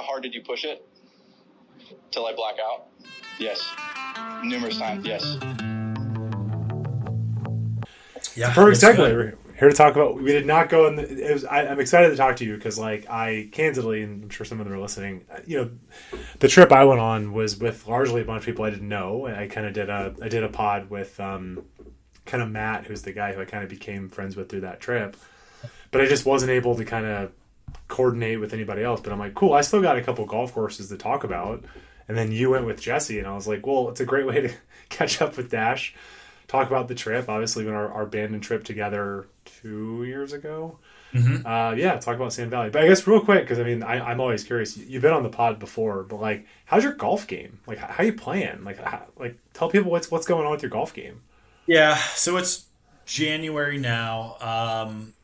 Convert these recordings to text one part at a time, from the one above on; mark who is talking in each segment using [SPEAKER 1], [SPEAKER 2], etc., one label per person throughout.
[SPEAKER 1] how hard did you push it till I black out? Yes. Numerous times. Yes.
[SPEAKER 2] Yeah, perfect segue. We're here to talk about. We did not go in. I'm excited to talk to you because, like, I candidly, and I'm sure some of them are listening. The trip I went on was with largely a bunch of people I didn't know. I kind of did a pod with kind of Matt, who's the guy who I kind of became friends with through that trip. But I just wasn't able to kind of coordinate with anybody else. But I'm like, cool. I still got a couple golf courses to talk about. And then you went with Jesse, and I was like, well, it's a great way to catch up with Dash. Talk about the trip. Obviously, when our abandoned trip together 2 years ago.
[SPEAKER 3] Mm-hmm.
[SPEAKER 2] Talk about Sand Valley. But I guess real quick, because I mean, I'm always curious. You've been on the pod before, but like, how's your golf game? Like, how you playing? Like, tell people what's going on with your golf game.
[SPEAKER 3] Yeah, so it's January now.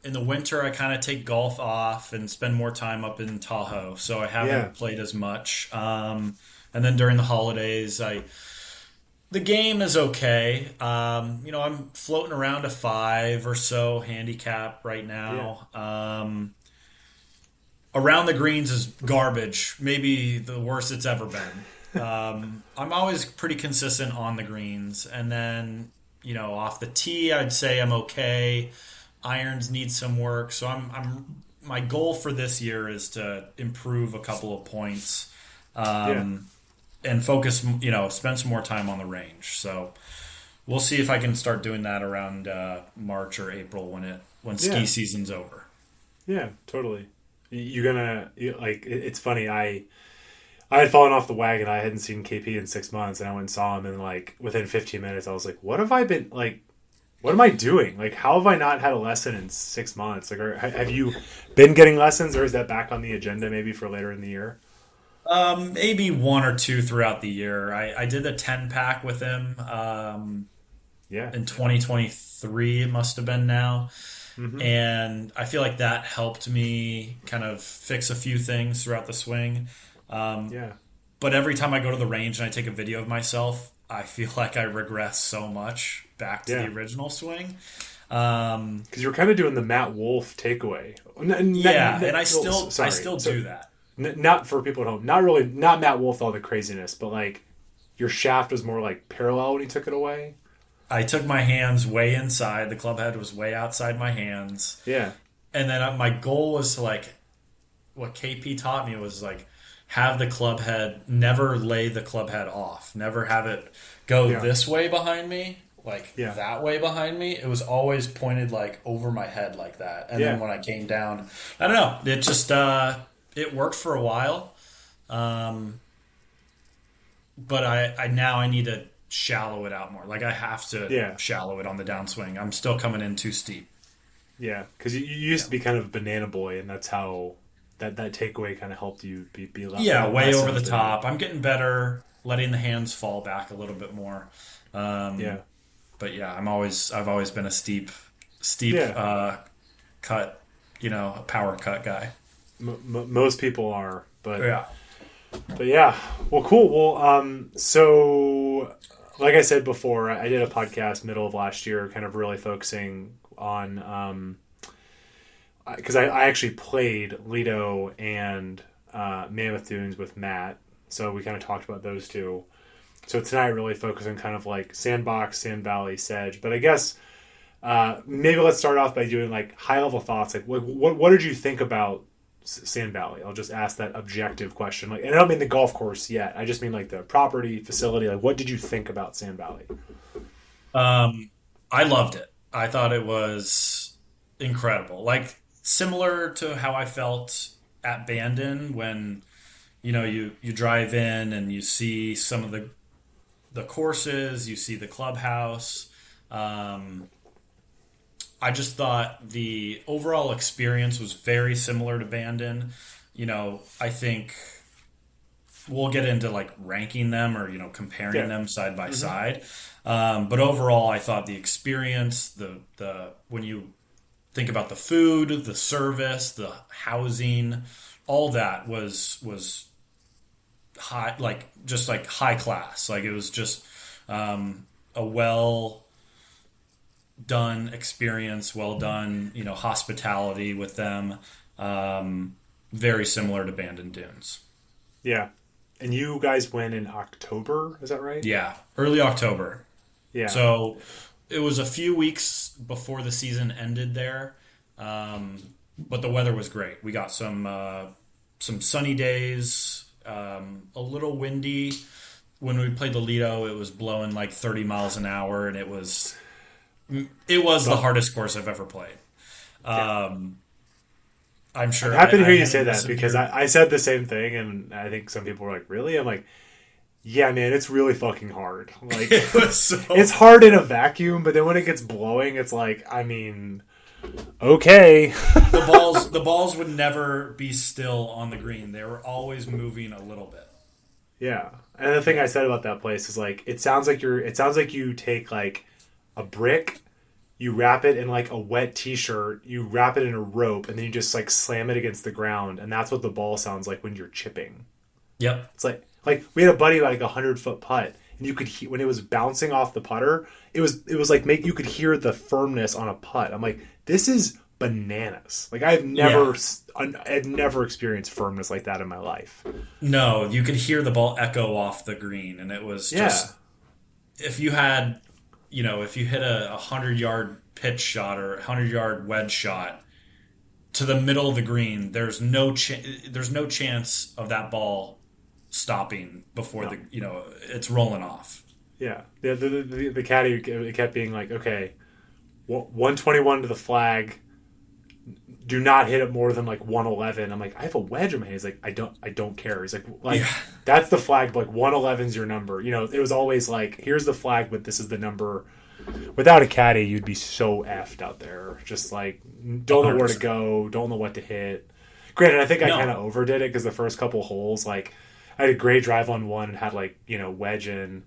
[SPEAKER 3] In the winter, I kind of take golf off and spend more time up in Tahoe, so I haven't played as much. And then during the holidays, the game is okay. I'm floating around a 5 or so handicap right now. Around the greens is garbage, maybe the worst it's ever been. I'm always pretty consistent on the greens, and then off the tee, I'd say I'm okay. Irons need some work, so my goal for this year is to improve a couple of points. And focus, spend some more time on the range. So we'll see if I can start doing that around March or April when ski season's over.
[SPEAKER 2] Yeah, totally. It's funny. I had fallen off the wagon. I hadn't seen KP in 6 months, and I went and saw him. And like within 15 minutes, I was like, "What have I been like? What am I doing? Like, how have I not had a lesson in 6 months? Like, have you been getting lessons, or is that back on the agenda maybe for later in the year?"
[SPEAKER 3] Maybe 1 or 2 throughout the year. I did a 10-pack with him in 2023, it must have been now.
[SPEAKER 2] Mm-hmm.
[SPEAKER 3] And I feel like that helped me kind of fix a few things throughout the swing. But every time I go to the range and I take a video of myself, I feel like I regress so much back to the original swing.
[SPEAKER 2] Because you're kind of doing the Matt Wolf takeaway.
[SPEAKER 3] And I still do that.
[SPEAKER 2] Not for people at home. Not Matt Wolf, all the craziness, but like your shaft was more like parallel when he took it away.
[SPEAKER 3] I took my hands way inside. The club head was way outside my hands.
[SPEAKER 2] Yeah.
[SPEAKER 3] And then my goal was to what KP taught me was have the club head, never lay the club head off. Never have it go this way behind me, that way behind me. It was always pointed over my head like that. And then when I came down, I don't know. It just... it worked for a while, but I need to shallow it out more. I have to shallow it on the downswing. I'm still coming in too steep.
[SPEAKER 2] Yeah, because you used to be kind of a banana boy, and that's how that takeaway kind of helped you be
[SPEAKER 3] way over the top. I'm getting better, letting the hands fall back a little bit more. But I've always been a steep cut, a power cut guy.
[SPEAKER 2] Most people are, but well, cool. Well, so like I said before, I did a podcast middle of last year, kind of really focusing on because I actually played Lido and Mammoth Dunes with Matt, so we kind of talked about those two. So tonight, really focus on kind of like Sandbox, Sand Valley, Sedge. But I guess maybe let's start off by doing high level thoughts. What did you think about Sand Valley? I'll just ask that objective question. And I don't mean the golf course yet. I just mean the property, facility. What did you think about Sand Valley?
[SPEAKER 3] I loved it. I thought it was incredible. Similar to how I felt at Bandon when, you drive in and you see some of the courses, you see the clubhouse. I just thought the overall experience was very similar to Bandon. I think we'll get into ranking them or, comparing them side by side. But overall, I thought the experience, the when you think about the food, the service, the housing, all that was high, just high class. It was just a well done experience, well done, hospitality with them. Very similar to Bandon Dunes.
[SPEAKER 2] Yeah. And you guys went in October, is that right?
[SPEAKER 3] Yeah, early October.
[SPEAKER 2] Yeah.
[SPEAKER 3] So it was a few weeks before the season ended there, but the weather was great. We got some sunny days, a little windy. When we played the Lido, it was blowing like 30 miles an hour, and it was the hardest course I've ever played. I'm sure.
[SPEAKER 2] I'm happy to hear you say that because I said the same thing, and I think some people were like, "Really?" I'm like, "Yeah, man, it's really fucking hard. Like, it's hard in a vacuum, but then when it gets blowing, it's like, I mean, okay."
[SPEAKER 3] The balls would never be still on the green. They were always moving a little bit.
[SPEAKER 2] Yeah, and the thing I said about that place is like, it sounds like you take like a brick. You wrap it in like a wet t-shirt, you wrap it in a rope, and then you just like slam it against the ground, and that's what the ball sounds like when you're chipping.
[SPEAKER 3] Yep.
[SPEAKER 2] It's like we had a buddy like 100-foot putt, and you could when it was bouncing off the putter, it was like you could hear the firmness on a putt. I'm like, this is bananas. Like I've never experienced firmness like that in my life.
[SPEAKER 3] No, you could hear the ball echo off the green, and it was just if you had. If you hit a 100-yard pitch shot or 100-yard wedge shot to the middle of the green, there's no chance of that ball stopping before it's rolling off.
[SPEAKER 2] Yeah, the caddy kept being like, okay, 121 to the flag. Do not hit it more than like 111. I'm like, I have a wedge in my hand. He's like, I don't care. He's like that's the flag. Like 111's your number. It was always like, here's the flag, but this is the number. Without a caddy, you'd be so effed out there. Just like, don't 100%. Know where to go, don't know what to hit. Granted, I think I kind of overdid it because the first couple holes, like, I had a great drive on one and had like wedge in,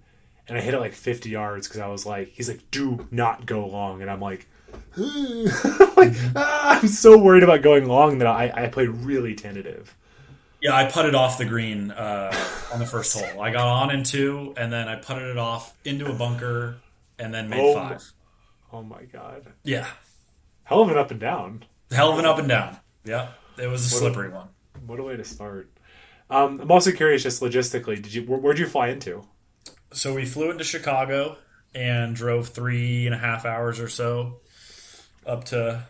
[SPEAKER 2] and I hit it like 50 yards because I was like, he's like, do not go long, and I'm like. I'm so worried about going long that I played really tentative.
[SPEAKER 3] Yeah, I putted off the green on the first hole. I got on in 2, and then I putted it off into a bunker, and then made 5.
[SPEAKER 2] Oh my god!
[SPEAKER 3] Yeah,
[SPEAKER 2] hell of an up and down.
[SPEAKER 3] Hell of an up and down. Yeah, it was a slippery one.
[SPEAKER 2] What a way to start. I'm also curious, just logistically, where'd you fly into?
[SPEAKER 3] So we flew into Chicago and drove 3.5 hours or so. Up to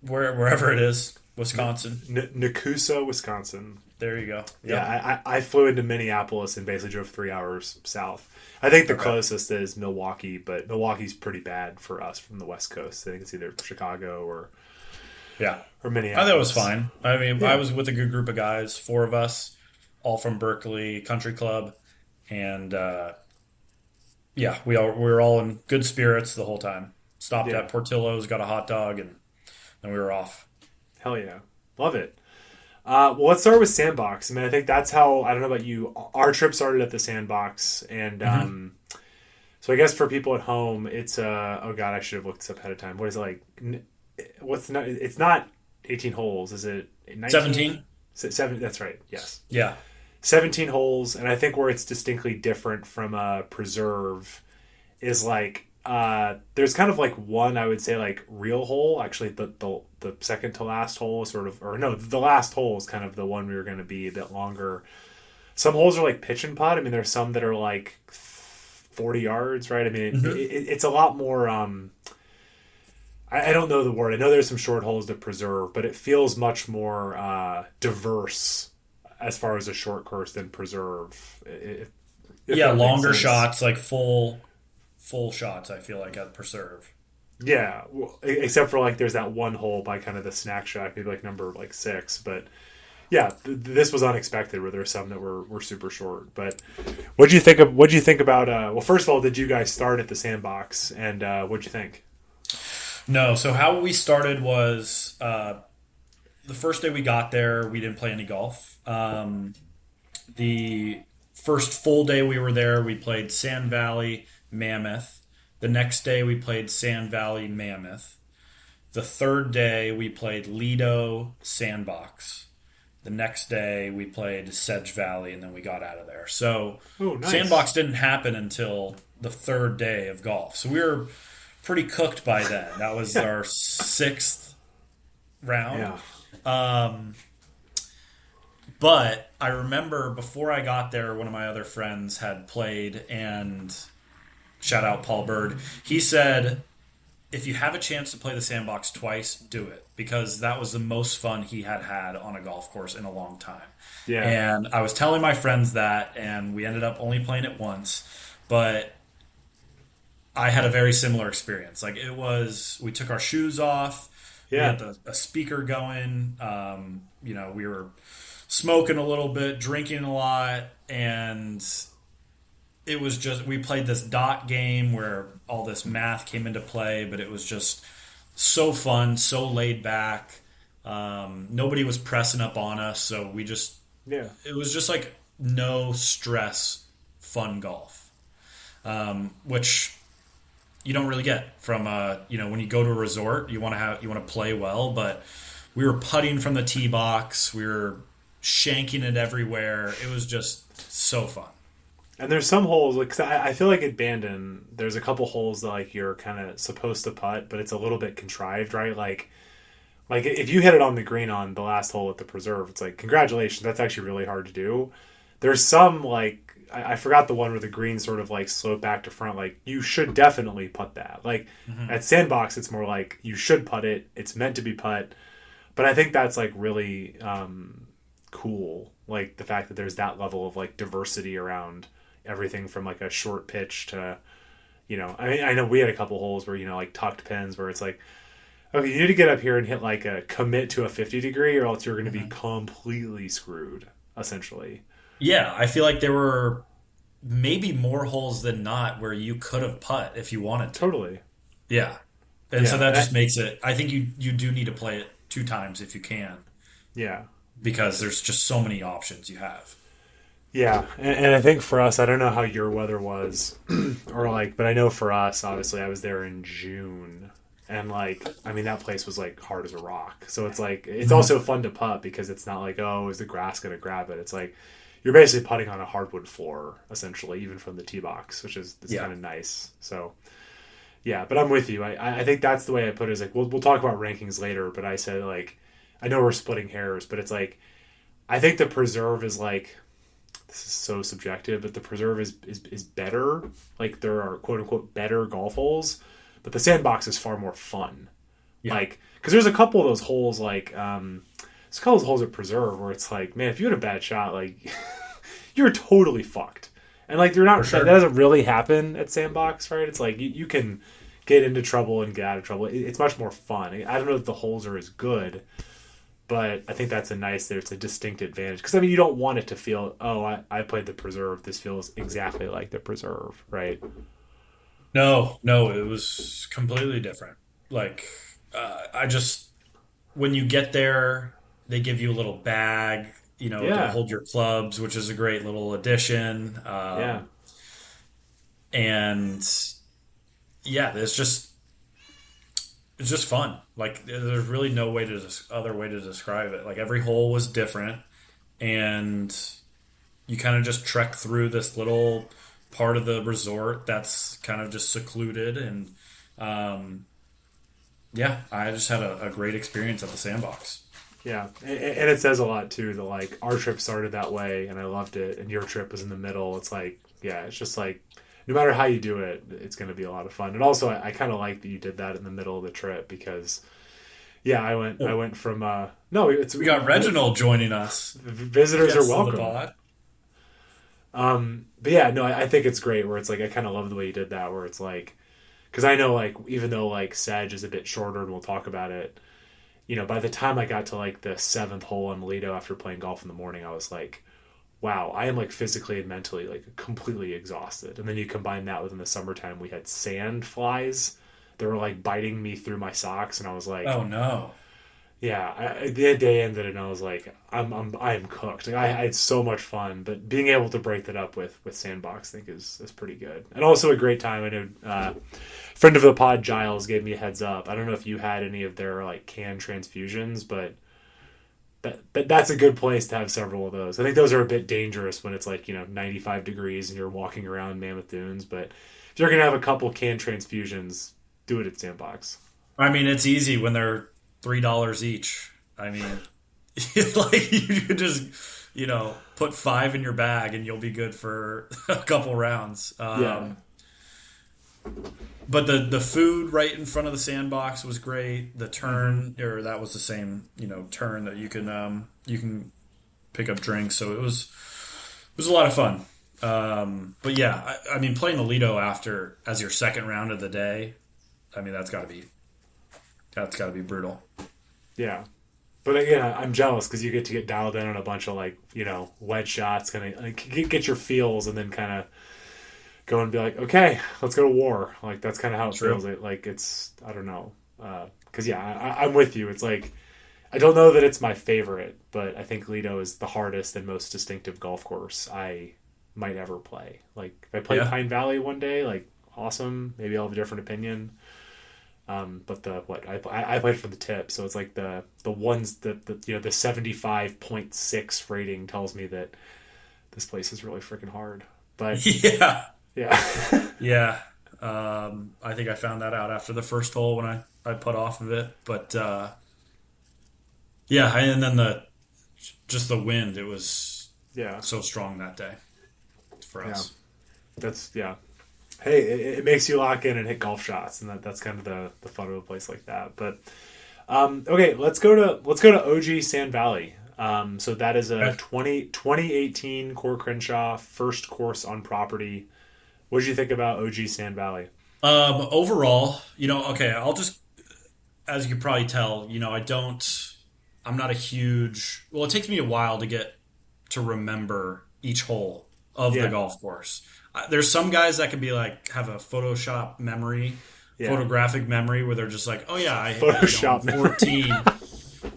[SPEAKER 3] wherever it is, Wisconsin.
[SPEAKER 2] Nakusa, Wisconsin.
[SPEAKER 3] There you go. Yep.
[SPEAKER 2] Yeah, I flew into Minneapolis and basically drove 3 hours south. I think the closest is Milwaukee, but Milwaukee's pretty bad for us from the West Coast. I think it's either Chicago or Minneapolis.
[SPEAKER 3] I thought it was fine. I mean, I was with a good group of guys, 4 of us, all from Berkeley Country Club, and we were all in good spirits the whole time. Stopped at Portillo's, got a hot dog, and then we were off.
[SPEAKER 2] Hell yeah. Love it. Well, let's start with Sandbox. I mean, I think that's how, I don't know about you, our trip started at the Sandbox. And so I guess for people at home, it's, oh God, I should have looked this up ahead of time. What is it like? It's not 18 holes. Is it 19?
[SPEAKER 3] 17?
[SPEAKER 2] 7, that's right. Yes.
[SPEAKER 3] Yeah.
[SPEAKER 2] 17 holes. And I think where it's distinctly different from a preserve is like, there's kind of like one, I would say, like real hole. Actually, the second to last hole is sort of, or no, the last hole is kind of the one we were going to be a bit longer. Some holes are like pitch and putt. I mean, there's some that are like 40 yards, right? I mean, it's a lot more, I don't know the word. I know there's some short holes to preserve, but it feels much more diverse as far as a short course than preserve. If
[SPEAKER 3] longer shots, like full shots, I feel like, at preserve.
[SPEAKER 2] Yeah, well, except for like there's that one hole by kind of the snack shack, maybe like number 6. But yeah, this was unexpected where there were some that were super short. But what'd you think about? Well, first of all, did you guys start at the Sandbox, and what'd you think?
[SPEAKER 3] No, so how we started was the first day we got there, we didn't play any golf. The first full day we were there, we played Sand Valley, Mammoth. The next day we played Sand Valley, Mammoth. The third day we played Lido, Sandbox. The next day we played Sedge Valley, and then we got out of there. So nice. Sandbox didn't happen until the third day of golf. So we were pretty cooked by then. That was our 6th round.
[SPEAKER 2] Yeah.
[SPEAKER 3] But I remember before I got there, one of my other friends had played, and shout out Paul Bird. He said, if you have a chance to play the sandbox twice, do it, because that was the most fun he had on a golf course in a long time.
[SPEAKER 2] Yeah.
[SPEAKER 3] And I was telling my friends that, and we ended up only playing it once, but I had a very similar experience. Like, it was, we took our shoes off, we
[SPEAKER 2] Yeah.
[SPEAKER 3] had a speaker going, we were smoking a little bit, drinking a lot, and it was just, we played this dot game where all this math came into play, but it was just so fun, so laid back. Nobody was pressing up on us, so we just,
[SPEAKER 2] Yeah.
[SPEAKER 3] it was just like no stress, fun golf, which you don't really get from, when you go to a resort. You want to play well, but we were putting from the tee box, we were shanking it everywhere. It was just so fun.
[SPEAKER 2] And there's some holes, like, 'cause I feel like at Bandon, there's a couple holes that, like, you're kind of supposed to putt, but it's a little bit contrived, right? Like if you hit it on the green on the last hole at the preserve, it's like, congratulations, that's actually really hard to do. There's some, like, I forgot the one where the green sort of, like, slope back to front. Like, you should definitely putt that. Like, at Sandbox, it's more like, you should putt it. It's meant to be putt. But I think that's, like, really cool. Like, the fact that there's that level of, like, diversity around everything from, like, a short pitch to, I mean, I know we had a couple holes where, like, tucked pins where it's like, okay, you need to get up here and hit, like, a commit to a 50 degree, or else you're going to be completely screwed, essentially.
[SPEAKER 3] Yeah, I feel like there were maybe more holes than not where you could have putt if you wanted to.
[SPEAKER 2] Totally.
[SPEAKER 3] Yeah. And so that just makes it, I think you do need to play it 2 times if you can.
[SPEAKER 2] Yeah.
[SPEAKER 3] Because there's just so many options you have.
[SPEAKER 2] Yeah, and I think for us, I don't know how your weather was, or like, but I know for us, obviously, I was there in June, and like, I mean, that place was like hard as a rock. So it's like, it's also fun to putt because it's not like, oh, is the grass going to grab it? It's like, you're basically putting on a hardwood floor, essentially, even from the tee box, which is kind of nice. So, yeah, but I'm with you. I think that's the way I put it. Is like, we'll talk about rankings later, but I said, like, I know we're splitting hairs, but it's like, I think the preserve is like, this is so subjective, but the preserve is better. Like, there are quote unquote better golf holes, but the sandbox is far more fun. Yeah. Like, because there's a couple of those holes, like, there's a couple of holes at preserve where it's like, man, if you had a bad shot, like, you're totally fucked. And like, you're not, that doesn't really happen at sandbox, right? It's like, you can get into trouble and get out of trouble. It's much more fun. I don't know if the holes are as good, but I think that's it's a distinct advantage. Because, I mean, you don't want it to feel, oh, I played the preserve. This feels exactly like the preserve, right?
[SPEAKER 3] No, it was completely different. Like, when you get there, they give you a little bag, to hold your clubs, which is a great little addition. And, yeah, it's just fun. Like, there's really no other way to describe it. Like, every hole was different, and you kind of just trek through this little part of the resort that's kind of just secluded. And I just had a great experience at the sandbox.
[SPEAKER 2] Yeah, and it says a lot too that like our trip started that way, and I loved it, and your trip was in the middle. It's like, yeah, it's just like, no matter how you do it, it's going to be a lot of fun. And also, I kind of like that you did that in the middle of the trip because, yeah, I went from we
[SPEAKER 3] got Reginald joining us.
[SPEAKER 2] Visitors are welcome. But yeah, no, I think it's great where it's like, I kind of love the way you did that, where it's like, because I know like, even though like Sedge is a bit shorter, and we'll talk about it, by the time I got to like the 7th hole on Lido after playing golf in the morning, I was like, wow, I am like physically and mentally like completely exhausted. And then you combine that with, in the summertime, we had sand flies that were like biting me through my socks, and I was like,
[SPEAKER 3] oh no.
[SPEAKER 2] Yeah, the day ended, and I was like, I'm cooked. Like, I had so much fun, but being able to break that up with Sandbox, I think is pretty good, and also a great time. I know friend of the pod Giles gave me a heads up. I don't know if you had any of their like canned transfusions, but that's a good place to have several of those. I think those are a bit dangerous when it's like 95 degrees and you're walking around Mammoth Dunes, but if you're gonna have a couple canned transfusions, do it at Sandbox.
[SPEAKER 3] I mean, it's easy when they're $3 each. I mean, like, you could just put 5 in your bag and you'll be good for a couple rounds. But the food right in front of the sandbox was great. The turn, or that was the same, turn that you can pick up drinks. So it was a lot of fun. But yeah, I mean, playing the Lido as your second round of the day, I mean, that's got to be brutal.
[SPEAKER 2] Yeah. But again, I'm jealous because you get to get dialed in on a bunch of wedge shots, kind of get your feels, and then kind of go and be like, okay, let's go to war. Like that's kind of how it feels. It's I don't know, because I'm with you. It's like I don't know that it's my favorite, but I think Lido is the hardest and most distinctive golf course I might ever play. Like if I play Pine Valley one day, like awesome. Maybe I'll have a different opinion. But I played for the tip, so it's like the ones that the 75.6 rating tells me that this place is really freaking hard. But
[SPEAKER 3] yeah.
[SPEAKER 2] Yeah.
[SPEAKER 3] I think I found that out after the first hole when I put off of it. But and then the wind, it was so strong that day for us.
[SPEAKER 2] That's Hey, it makes you lock in and hit golf shots, and that's kind of the fun of a place like that. But okay, let's go to OG Sand Valley. So that is a 2018 Core Crenshaw first course on property. What did you think about OG Sand Valley?
[SPEAKER 3] Overall, I'll just, as you can probably tell, I'm not a huge. Well, it takes me a while to get to remember each hole of the golf course. There's some guys that can be like have a Photoshop memory, photographic memory, where they're just like, oh yeah, I hit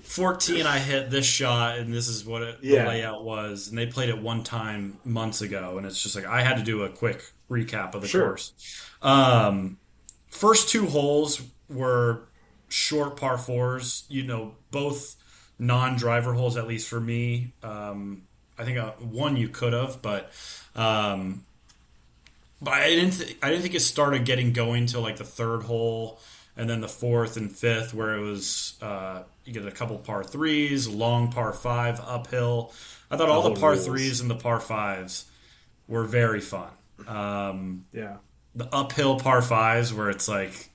[SPEAKER 3] 14, I hit this shot, and this is what the layout was, and they played it one time months ago, and it's just like I had to do a quick recap of the course. First 2 holes were short par 4s, both non-driver holes, at least for me. I think one you could have, but I didn't think it started getting going till like the 3rd hole, and then the 4th and 5th, where it was you get a couple par 3s, long par 5 uphill. I thought all the par 3s and the par 5s were very fun. The uphill par 5s where it's like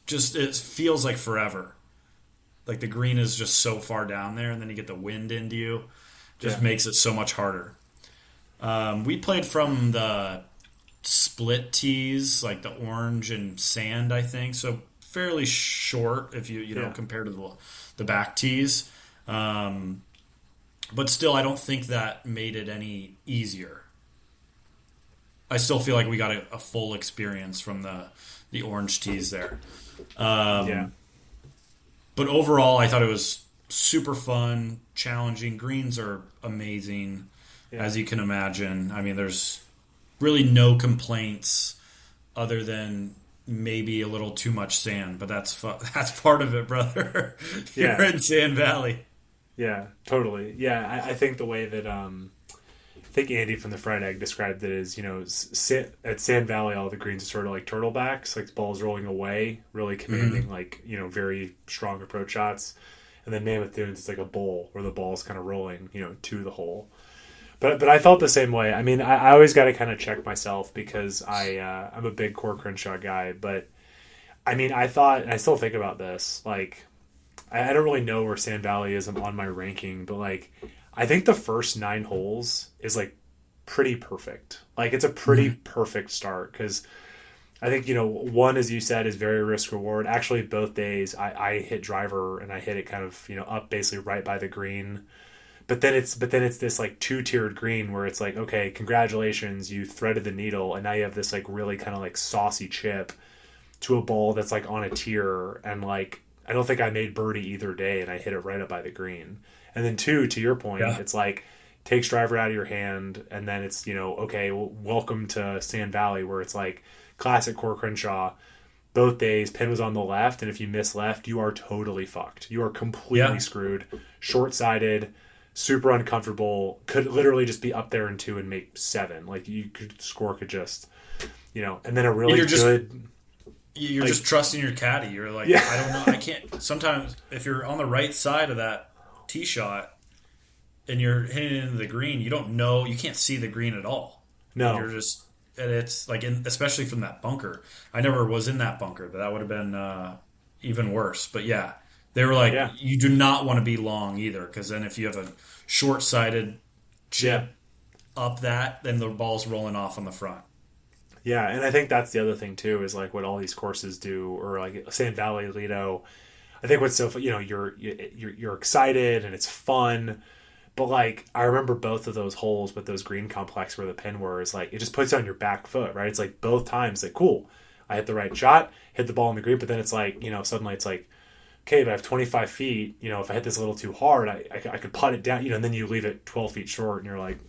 [SPEAKER 3] just it feels like forever. Like the green is just so far down there, and then you get the wind into you, just makes it so much harder. We played from the split tees, like the orange and sand, I think. So fairly short if you compare to the back tees. But still, I don't think that made it any easier. I still feel like we got a full experience from the orange tees there. But overall, I thought it was super fun, challenging. Greens are amazing. As you can imagine. I mean, there's really no complaints other than maybe a little too much sand, but that's part of it, brother. You're in Sand Valley.
[SPEAKER 2] Yeah, totally. Yeah, I think the way that I think Andy from the Fried Egg described it is, at Sand Valley, all the greens are sort of like turtlebacks, like the ball's rolling away, really commanding very strong approach shots. And then Mammoth Dunes, it's like a bowl where the ball's kind of rolling, to the hole. But I felt the same way. I mean, I always got to kind of check myself because I'm a big Core Crenshaw guy. But, I mean, I thought, and I still think about this, like, I don't really know where Sand Valley is on my ranking, but, like, I think the first 9 holes is, like, pretty perfect. Like, it's a pretty perfect start because I think, one, as you said, is very risk-reward. Actually, both days I hit driver and I hit it kind of, up basically right by the green. But then it's this like 2-tiered green where it's like, okay, congratulations, you threaded the needle, and now you have this like really kind of like saucy chip to a ball that's like on a tier, and like I don't think I made birdie either day, and I hit it right up by the green. And then 2, to your point, it's like takes driver out of your hand, and then it's okay, well, welcome to Sand Valley, where it's like classic Core Crenshaw. Both days, pin was on the left, and if you miss left, you are totally fucked. You are completely screwed, short-sided. Super uncomfortable, could literally just be up there in 2 and make 7. Like score could just, and then a really good.
[SPEAKER 3] You're just trusting your caddy. You're like, I don't know, I can't. Sometimes if you're on the right side of that tee shot, and you're hitting into the green, you don't know, you can't see the green at all.
[SPEAKER 2] No.
[SPEAKER 3] You're just, and it's like, especially from that bunker. I never was in that bunker, but that would have been even worse. But yeah, they were like, you do not want to be long either, because then if you have a short-sighted chip up that, then the ball's rolling off on the front.
[SPEAKER 2] Yeah, and I think that's the other thing too, is like what all these courses do, or like Sand Valley, Lido. I think what's so, you're excited and it's fun, but like I remember both of those holes with those green complex where the pin were, is like it just puts you on your back foot, right? It's like both times like cool, I hit the right shot, hit the ball in the green, but then it's like suddenly it's like, okay, but I have 25 feet. If I hit this a little too hard, I could putt it down. And then you leave it 12 feet short, and you're like.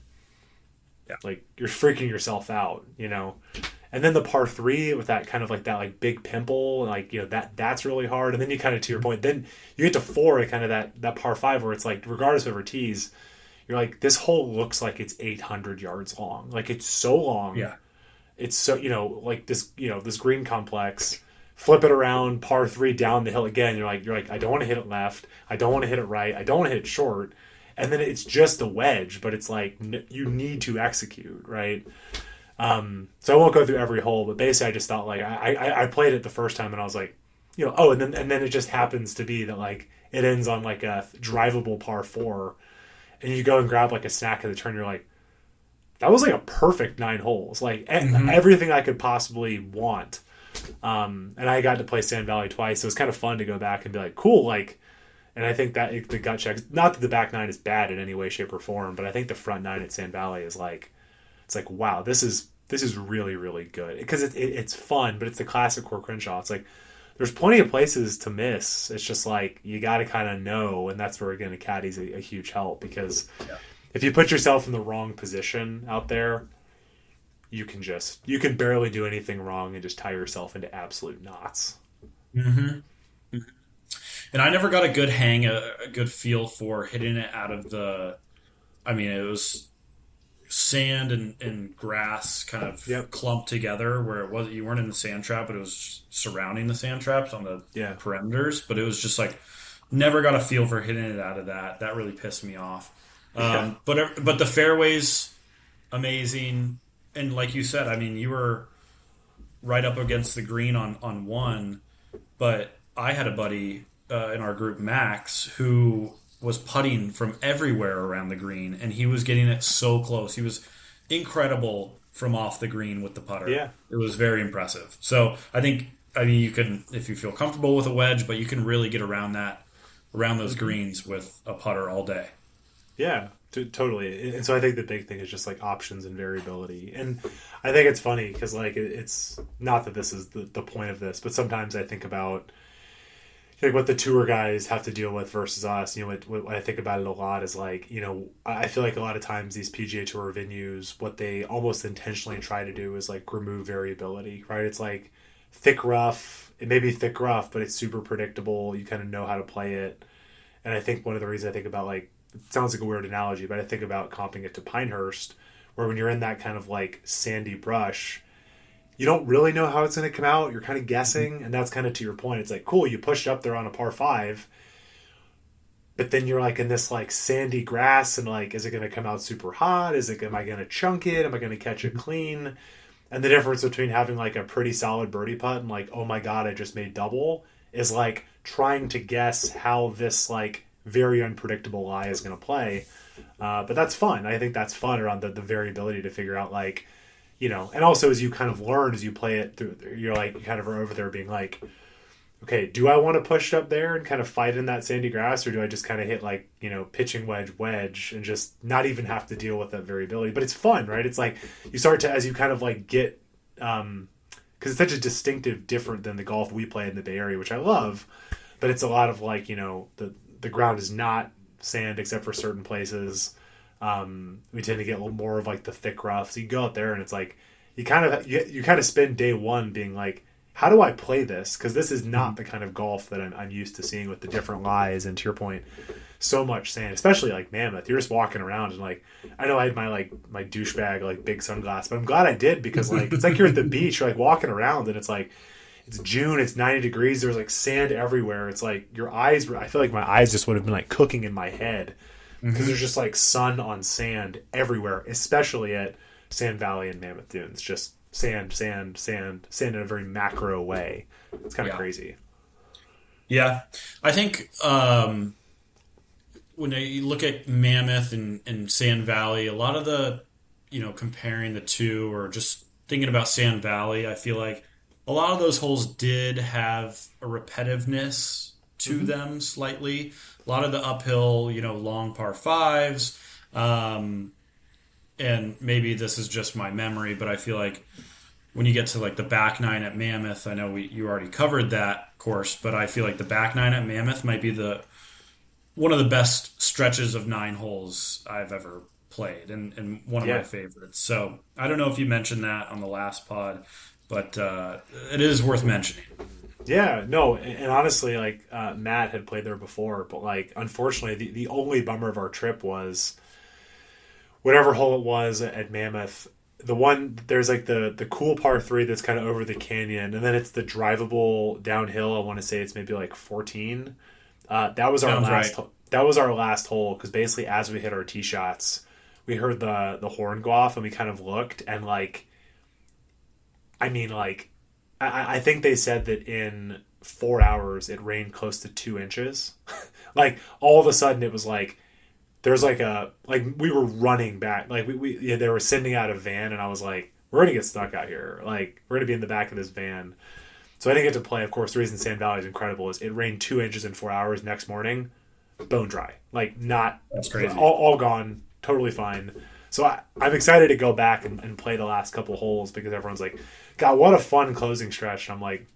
[SPEAKER 2] Yeah. Like you're freaking yourself out, and then the par 3 with that kind of like that like big pimple, like that's really hard. And then you kind of, to your point, then you get to 4, kind of that par 5 where it's like regardless of whoever tees, you're like, this hole looks like it's 800 yards long, like it's so long.
[SPEAKER 3] Yeah,
[SPEAKER 2] it's so like this this green complex, flip it around, par 3 down the hill again. You're like I don't want to hit it left, I don't want to hit it right, I don't want to hit it short. And then it's just a wedge, but it's like you need to execute, right? So I won't go through every hole, but basically I just thought like I played it the first time and I was like, and then it just happens to be that like it ends on like a drivable par 4, and you go and grab like a snack at the turn. You're like, that was like a perfect 9 holes, like everything I could possibly want. And I got to play Sand Valley twice, so it was kind of fun to go back and be like, cool, like. And I think that the gut check, not that the back 9 is bad in any way, shape, or form, but I think the front 9 at Sand Valley is like, it's like, wow, this is really, really good. Because it's fun, but it's the classic Core Crenshaw. It's like, there's plenty of places to miss. It's just like, you got to kind of know, and that's where, again, a caddy's a huge help. Because if you put yourself in the wrong position out there, you can barely do anything wrong and just tie yourself into absolute knots.
[SPEAKER 3] Mm-hmm. And I never got a good a good feel for hitting it out of the. I mean, it was sand and grass kind of clumped together, where you weren't in the sand trap, but it was surrounding the sand traps on the perimeters. But it was just like never got a feel for hitting it out of that. That really pissed me off. But the fairways, amazing, and like you said, I mean, you were right up against the green on one, but I had a buddy. In our group, Max, who was putting from everywhere around the green, and he was getting it so close. He was incredible from off the green with the putter.
[SPEAKER 2] Yeah.
[SPEAKER 3] It was very impressive. So I mean, you can, if you feel comfortable with a wedge, but you can really get around those greens with a putter all day.
[SPEAKER 2] Yeah, totally. And so I think the big thing is just like options and variability. And I think it's funny because like it's not that this is the point of this, but sometimes I think about like what the tour guys have to deal with versus us. What I think about it a lot is like, I feel like a lot of times these PGA Tour venues, what they almost intentionally try to do is like remove variability, right? It's like thick rough. It may be thick rough, but it's super predictable. You kind of know how to play it. And I think one of the reasons I think about like, it sounds like a weird analogy, but I think about comping it to Pinehurst, where when you're in that kind of like sandy brush, you don't really know how it's going to come out. You're kind of guessing, and that's kind of to your point. It's like, cool, you pushed up there on a par 5, but then you're like in this like sandy grass, and like, is it going to come out super hot? Am I going to chunk it? Am I going to catch it clean? And the difference between having like a pretty solid birdie putt and like, oh my God, I just made double, is like trying to guess how this like very unpredictable lie is going to play. But that's fun. I think that's fun around the variability to figure out like, and also as you kind of learn, as you play it through, you're like, you kind of are over there being like, okay, do I want to push up there and kind of fight in that sandy grass, or do I just kind of hit like, pitching wedge and just not even have to deal with that variability? But it's fun, right? It's like you start to, as you kind of like get, because it's such a distinctive, different than the golf we play in the Bay Area, which I love, but it's a lot of like, the ground is not sand except for certain places. We tend to get a little more of like the thick rough. So you go out there and it's like you kind of spend day one being like, how do I play this? Because this is not the kind of golf that I'm used to seeing with the different lies. And to your point, so much sand, especially like Mammoth. You're just walking around and like, I know I had my douchebag like big sunglasses, but I'm glad I did, because like it's like you're at the beach, you're like walking around and it's like it's June, it's 90 degrees, there's like sand everywhere. It's like your eyes I feel like my eyes just would have been like cooking in my head. because there's just like sun on sand everywhere, especially at Sand Valley and Mammoth Dunes. Just sand in a very macro way. It's kind of crazy.
[SPEAKER 3] Yeah. I think when you look at Mammoth and Sand Valley, a lot of the, comparing the two or just thinking about Sand Valley, I feel like a lot of those holes did have a repetitiveness to them slightly. A lot of the uphill, long par fives. And maybe this is just my memory, but I feel like when you get to like the back nine at Mammoth, I know you already covered that course, but I feel like the back nine at Mammoth might be one of the best stretches of 9 holes I've ever played and one of my favorites. So I don't know if you mentioned that on the last pod, but it is worth mentioning.
[SPEAKER 2] Yeah, no, and honestly, like Matt had played there before, but like unfortunately, the only bummer of our trip was whatever hole it was at Mammoth. There's like the cool par 3 that's kind of over the canyon, and then it's the drivable downhill. I want to say it's maybe like 14. That was our last. Right. That was our last hole because basically as we hit our tee shots, we heard the horn go off and we kind of looked and like, I mean like, I think they said that in 4 hours it rained close to 2 inches. Like all of a sudden it was like there's like we were running back, like they were sending out a van and I was like, we're gonna get stuck out here, like we're gonna be in the back of this van. So I didn't get to play. Of course, the reason Sand Valley is incredible is it rained 2 inches in 4 hours. Next morning, bone dry, like not
[SPEAKER 3] that's crazy,
[SPEAKER 2] all gone, totally fine. So I'm excited to go back and play the last couple holes because everyone's like, God, what a fun closing stretch. And I'm like,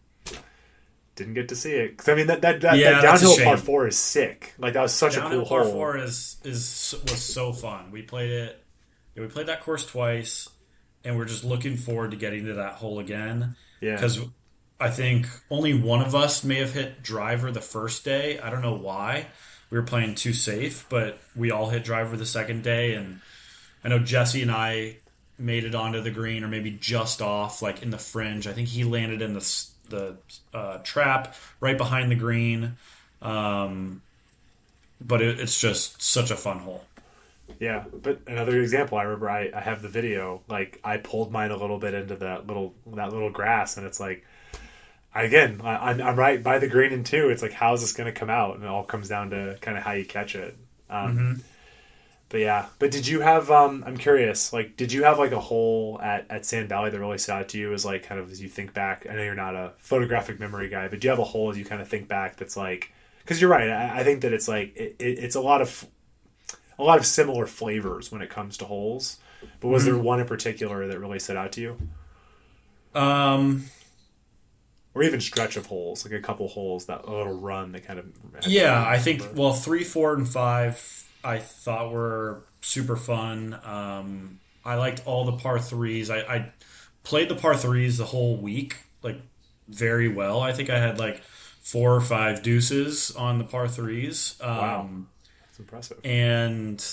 [SPEAKER 2] didn't get to see it because I mean that downhill par 4 is sick. Like that was such a cool hole.
[SPEAKER 3] Par 4 was so fun. We played it. We played that course twice, and we're just looking forward to getting to that hole again.
[SPEAKER 2] Yeah,
[SPEAKER 3] because I think only one of us may have hit driver the first day. I don't know why. We were playing too safe, but we all hit driver the second day, and I know Jesse and I made it onto the green or maybe just off, like in the fringe. I think he landed in the trap right behind the green. But it's just such a fun hole.
[SPEAKER 2] Yeah, but another example, I remember I have the video, like I pulled mine a little bit into that little grass, and it's like, again, I'm right by the green in 2. It's like, how's this going to come out? And it all comes down to kind of how you catch it. But did you have, I'm curious, like, did you have like a hole at Sand Valley that really stood out to you as like, kind of as you think back? I know you're not a photographic memory guy, but do you have a hole as you kind of think back that's like, because you're right, I think that it's like, it's a lot of similar flavors when it comes to holes, but was there one in particular that really stood out to you? Or even stretch of holes, like a couple holes, that little run that kind of...
[SPEAKER 3] Yeah, I think, 3, 4, and 5 I thought were super fun. I liked all the par 3s. I played the par 3s the whole week, like, very well. I think I had, like, 4 or 5 deuces on the par 3s.
[SPEAKER 2] Wow. That's impressive.
[SPEAKER 3] And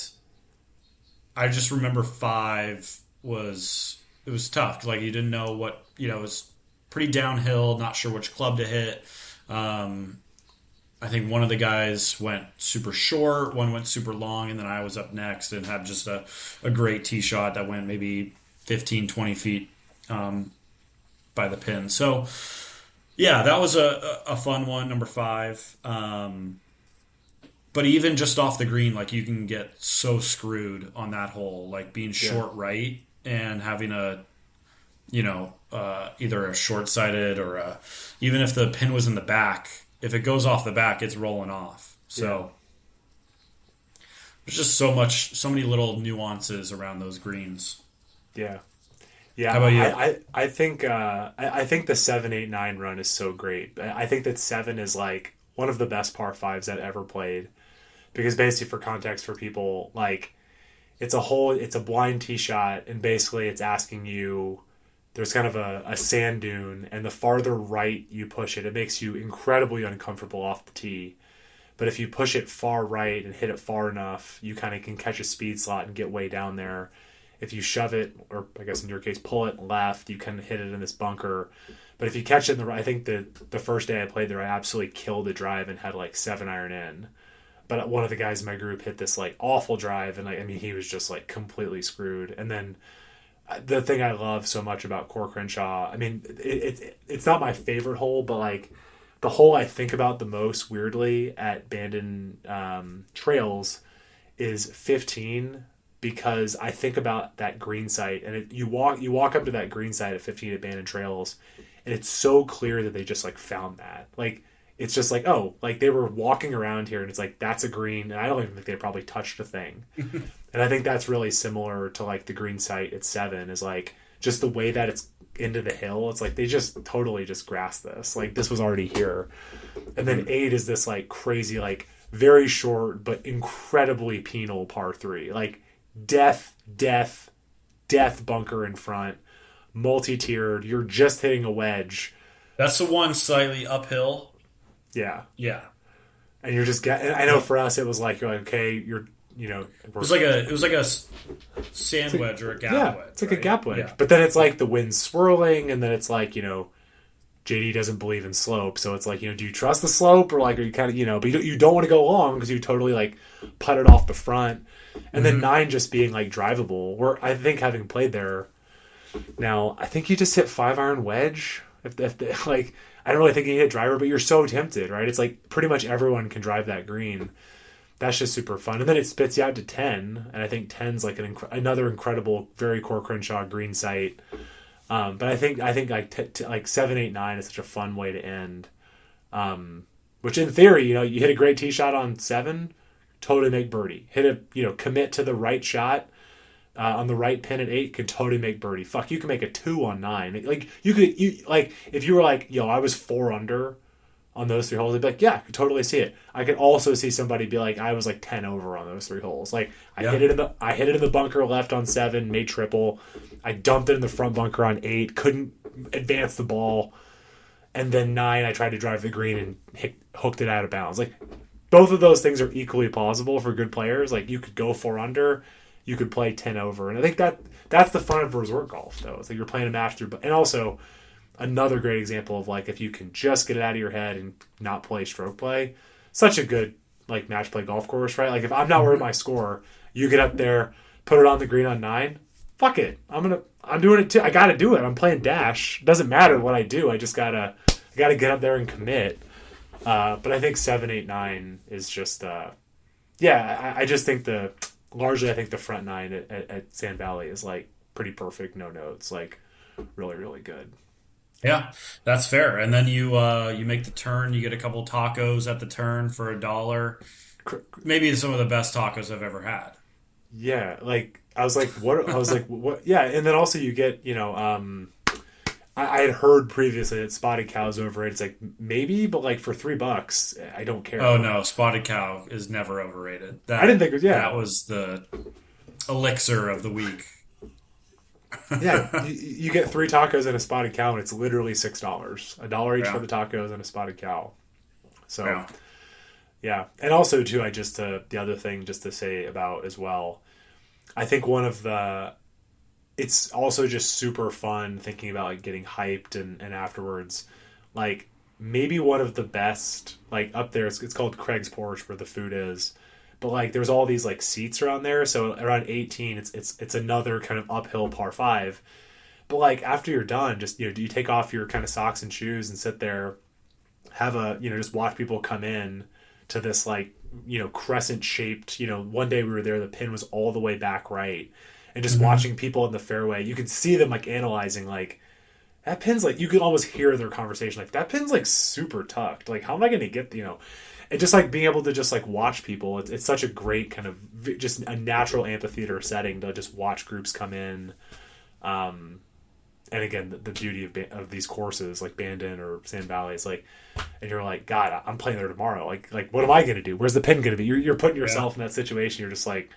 [SPEAKER 3] I just remember 5 was tough. Like, you didn't know what, it was pretty downhill, not sure which club to hit. I think one of the guys went super short, one went super long, and then I was up next and had just a great tee shot that went maybe 15, 20 feet by the pin. So, yeah, that was a fun one, number 5. But even just off the green, like, you can get so screwed on that hole, like being short right and having either a short-sidded or even if the pin was in the back, if it goes off the back, it's rolling off. So there's just so many little nuances around those greens.
[SPEAKER 2] Yeah.
[SPEAKER 3] How about you?
[SPEAKER 2] I think the 7, 8, 9 run is so great. I think that 7 is like one of the best par 5s I've ever played, because basically, for context for people, like it's a blind tee shot, and basically it's asking you. There's kind of a sand dune, and the farther right you push it, it makes you incredibly uncomfortable off the tee. But if you push it far right and hit it far enough, you kind of can catch a speed slot and get way down there. If you shove it, or I guess in your case, pull it left, you can hit it in this bunker. But if you catch it in the right, I think the first day I played there, I absolutely killed the drive and had like 7 iron in. but one of the guys in my group hit this like awful drive, and like, I mean, he was just like completely screwed. And then the thing I love so much about Core Crenshaw, I mean, it's not my favorite hole, but like the hole I think about the most weirdly at Bandon trails is 15, because I think about that green site, and you walk up to that green site at 15 at Bandon trails, and it's so clear that they just like found that. Like, it's just like, oh, like they were walking around here and it's like, that's a green. And I don't even think they probably touched a thing. And I think that's really similar to like the green site at 7, is like just the way that it's into the hill. It's like they just totally just grasped this. Like this was already here. And then 8 is this like crazy, like very short, but incredibly penal par 3. Like death bunker in front, multi-tiered. You're just hitting a wedge.
[SPEAKER 3] That's the one slightly uphill.
[SPEAKER 2] Yeah.
[SPEAKER 3] Yeah.
[SPEAKER 2] And you're just getting, I know for us, it was like, you're like, okay, it
[SPEAKER 3] was like a sand wedge or a gap wedge.
[SPEAKER 2] It's like a gap wedge. Yeah. But then it's like the wind's swirling, and then it's like, JD doesn't believe in slope. So it's like, do you trust the slope, or like, are you kind of, but you don't want to go long because you totally like put it off the front. And then 9 just being like drivable, where I think having played there now, I think you just hit 5-iron wedge. If like, I don't really think you hit driver, but you're so tempted, right? It's like pretty much everyone can drive that green. That's just super fun. And then it spits you out to 10, and I think 10's like another incredible, very Core Crenshaw green site. But I think like like 7, 8, 9 is such a fun way to end. Which in theory, you hit a great tee shot on 7, totally make birdie. Hit a commit to the right shot on the right pin at 8, could totally make birdie. Fuck, you can make a 2 on 9. Like if you were like, I was 4 under on those 3 holes, I'd be like, yeah, I could totally see it. I could also see somebody be like, I was like 10 over on those 3 holes. Like I hit it in the bunker left on 7, made triple. I dumped it in the front bunker on 8, couldn't advance the ball. And then 9, I tried to drive the green and hooked it out of bounds. Like both of those things are equally plausible for good players. Like you could go 4 under, you could play 10 over. And I think that's the fun of resort golf, though. It's like you're playing a match through. And also, another great example of like if you can just get it out of your head and not play stroke play, such a good like match play golf course, right? Like if I'm not worried about my score, you get up there, put it on the green on 9, fuck it. I'm doing it too. I gotta do it. I'm playing dash. It doesn't matter what I do. I just gotta get up there and commit. But I think 7, 8, 9 is just I just think largely I think the front 9 at Sand Valley is like pretty perfect, no notes, like really, really good.
[SPEAKER 3] Yeah, that's fair. And then you make the turn, you get a couple tacos at the turn for $1. Maybe some of the best tacos I've ever had.
[SPEAKER 2] Yeah, like I was like, what? I was like, what? Yeah, and then also you get, I had heard previously that Spotted Cow's overrated. It's like maybe, but like for $3, I don't care.
[SPEAKER 3] Oh no, Spotted Cow is never overrated.
[SPEAKER 2] I didn't think it was. Yeah,
[SPEAKER 3] that was the elixir of the week.
[SPEAKER 2] Yeah, you get 3 tacos and a Spotted Cow, and it's literally $6, $1 each for the tacos and a Spotted Cow. So, yeah, and also too, the other thing just to say about as well, I think it's also just super fun thinking about like getting hyped and afterwards, like maybe one of the best, like up there, it's called Craig's Porch where the food is. But like there's all these like seats around there, so around 18 it's another kind of uphill par 5. But like after you're done, just do you take off your kind of socks and shoes and sit there, have just watch people come in to this like crescent shaped, one day we were there, the pin was all the way back right, and just watching people in the fairway, you could see them like analyzing like that pin's like, you could almost hear their conversation like that pin's like super tucked, like how am I going to get and just like being able to just like watch people, it's such a great kind of just a natural amphitheater setting to just watch groups come in. And again, the beauty of these courses like Bandon or Sand Valley is like, and you're like, God, I'm playing there tomorrow. Like what am I going to do? Where's the pin going to be? You're putting yourself in that situation. You're just like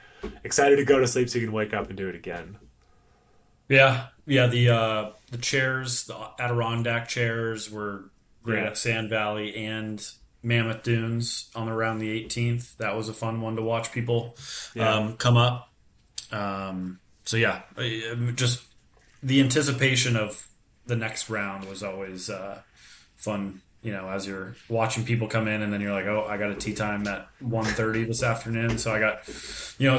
[SPEAKER 2] excited to go to sleep so you can wake up and do it again.
[SPEAKER 3] Yeah. The chairs, the Adirondack chairs were great at Sand Valley and Mammoth Dunes on around the 18th. That was a fun one to watch people come up. Just the anticipation of the next round was always fun as you're watching people come in, and then you're like, oh, I got a tee time at 1:30 this afternoon, so I got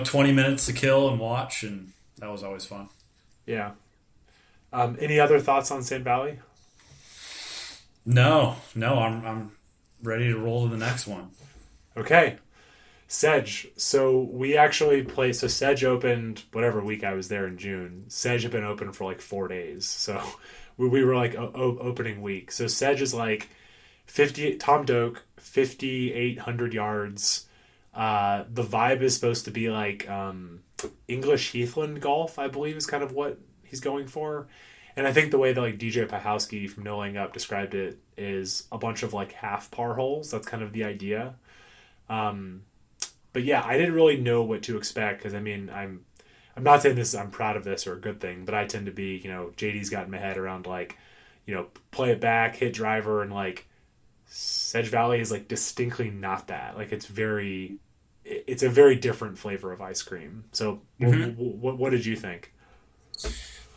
[SPEAKER 3] 20 minutes to kill and watch, and that was always fun.
[SPEAKER 2] Yeah. Any other thoughts on Sand Valley?
[SPEAKER 3] No, I'm ready to roll to the next one.
[SPEAKER 2] Okay. Sedge. So we actually played. So Sedge opened whatever week I was there in June. Sedge had been open for like 4 days. So we were like opening week. So Sedge is like 50. Tom Doak, 5,800 yards. The vibe is supposed to be like English Heathland golf, I believe, is kind of what he's going for. And I think the way that like DJ Pahowski from No Laying Up described it is a bunch of like half par holes. That's kind of the idea. But yeah, I didn't really know what to expect because I mean, I'm not saying I'm proud of this or a good thing, but I tend to be, JD's gotten my head around like, play it back, hit driver, and like Sedge Valley is like distinctly not that. Like it's a very different flavor of ice cream. So what did you think?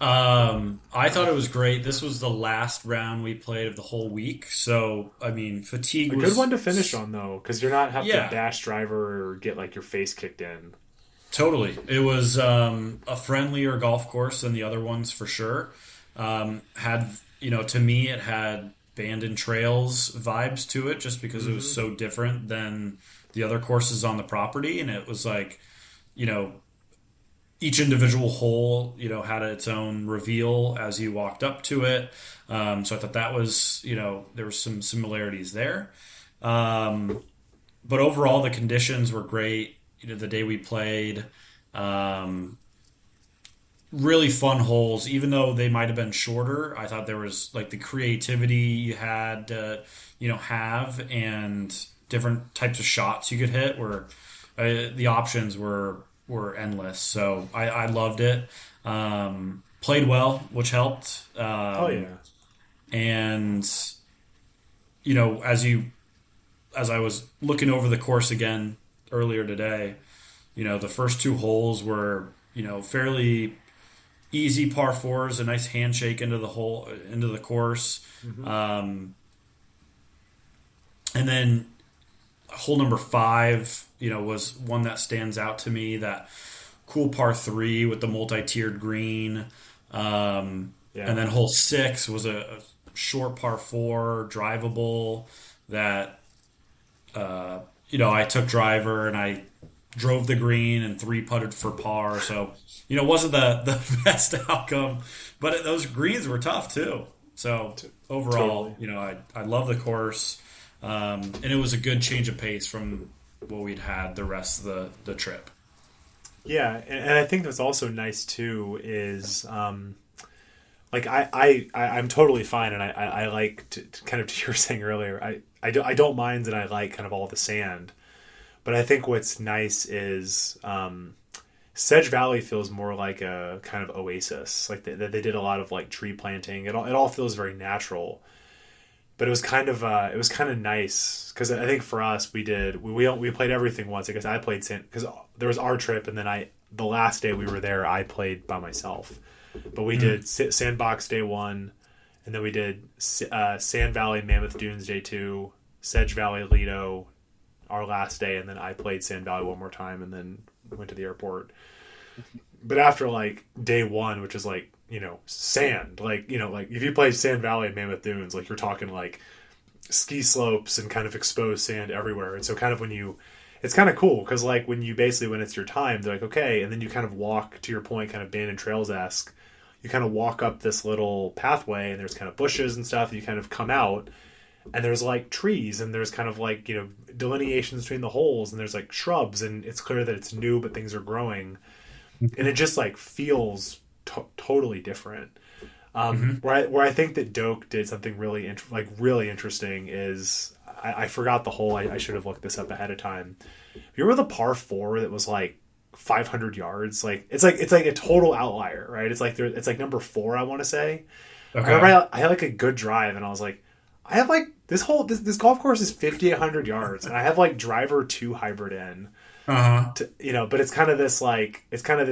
[SPEAKER 3] I thought it was great. This was the last round we played of the whole week. So, I mean, fatigue was...
[SPEAKER 2] a good one to finish on, though, because you're not having to dash driver or get, like, your face kicked in.
[SPEAKER 3] Totally. It was a friendlier golf course than the other ones, for sure. To me, it had Bandon Trails vibes to it, just because it was so different than the other courses on the property. And it was like, each individual hole, had its own reveal as you walked up to it. So I thought that was, there were some similarities there. But overall, the conditions were great. The day we played, really fun holes, even though they might have been shorter. I thought there was like the creativity you had to, have, and different types of shots you could hit where the options were endless. So I loved it. Played well, which helped. And as I was looking over the course again earlier today, the first 2 holes were fairly easy par 4s, a nice handshake into the course. And then hole number 5, was one that stands out to me, that cool par 3 with the multi-tiered green. And then hole 6 was a short par 4, drivable, that, I took driver and I drove the green and 3-putted for par. So, it wasn't the best outcome, but those greens were tough too. So overall, totally. I love the course. And it was a good change of pace from what we'd had the rest of the trip.
[SPEAKER 2] Yeah, and I think what's also nice too is like I'm totally fine, and I like to kind of, to you were saying earlier, I don't mind, and I like kind of all the sand, but I think what's nice is Sedge Valley feels more like a kind of oasis, like they did a lot of like tree planting. It all feels very natural. But it was kind of nice because I think for us we played everything once. I guess I played because there was our trip, and then the last day we were there I played by myself. But we did Sandbox Day 1, and then we did Sand Valley Mammoth Dunes Day 2, Sedge Valley Lido our last day, and then I played Sand Valley one more time, and then went to the airport. But after like day 1, which is like, sand, like, like if you play Sand Valley and Mammoth Dunes, like you're talking like ski slopes and kind of exposed sand everywhere. And so kind of it's kind of cool because like when it's your time, they're like, okay. And then you kind of walk, to your point, kind of Bandon Trails-esque, you kind of walk up this little pathway, and there's kind of bushes and stuff, and you kind of come out, and there's like trees, and there's kind of like, delineations between the holes, and there's like shrubs, and it's clear that it's new, but things are growing. And it just like feels totally different. Where I think that Doak did something really interesting is I forgot the hole. I should have looked this up ahead of time. You remember the par 4 that was like 500 yards? Like it's like a total outlier, right? It's like number 4, I want to say. Okay. I remember I had like a good drive, and I was like, I have like this golf course is 5,800 yards, and I have like driver 2 hybrid in. But it's kind of this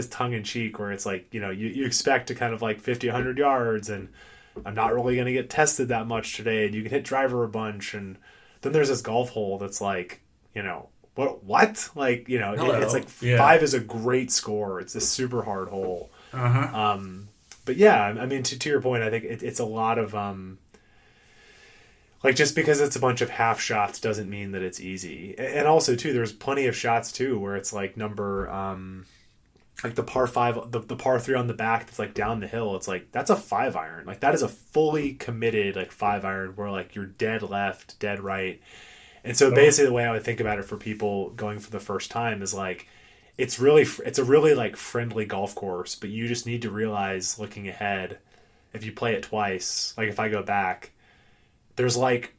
[SPEAKER 2] tongue in cheek where it's like, you expect to kind of like 50, 100 yards, and I'm not really going to get tested that much today, and you can hit driver a bunch. And then there's this golf hole that's like, you know, what? Like, you know, it's like 5 is a great score. It's a super hard hole. But yeah, I mean, to your point, I think it's a lot of, like, just because it's a bunch of half shots doesn't mean that it's easy. And also, too, there's plenty of shots, too, where it's like like the par 5, the par 3 on the back that's like down the hill. It's like, that's a 5-iron. Like, that is a fully committed, like, 5-iron where, like, you're dead left, dead right. And so basically the way I would think about it for people going for the first time is like, it's a really like friendly golf course, but you just need to realize looking ahead, if you play it twice, like if I go back, there's like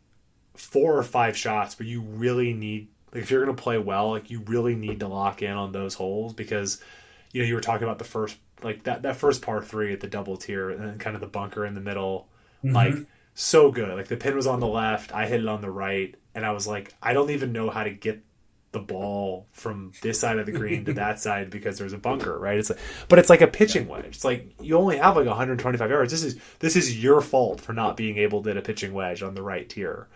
[SPEAKER 2] 4 or 5 shots where you really need, like if you're going to play well, like you really need to lock in on those holes because, you know, you were talking about the first, like that first par 3 at the double tier and then kind of the bunker in the middle, like so good. Like the pin was on the left, I hit it on the right, and I was like, I don't even know how to get the ball from this side of the green to that side because there's a bunker, right? It's like, but it's like a pitching wedge. It's like you only have like 125 yards. This is your fault for not being able to hit a pitching wedge on the right tier.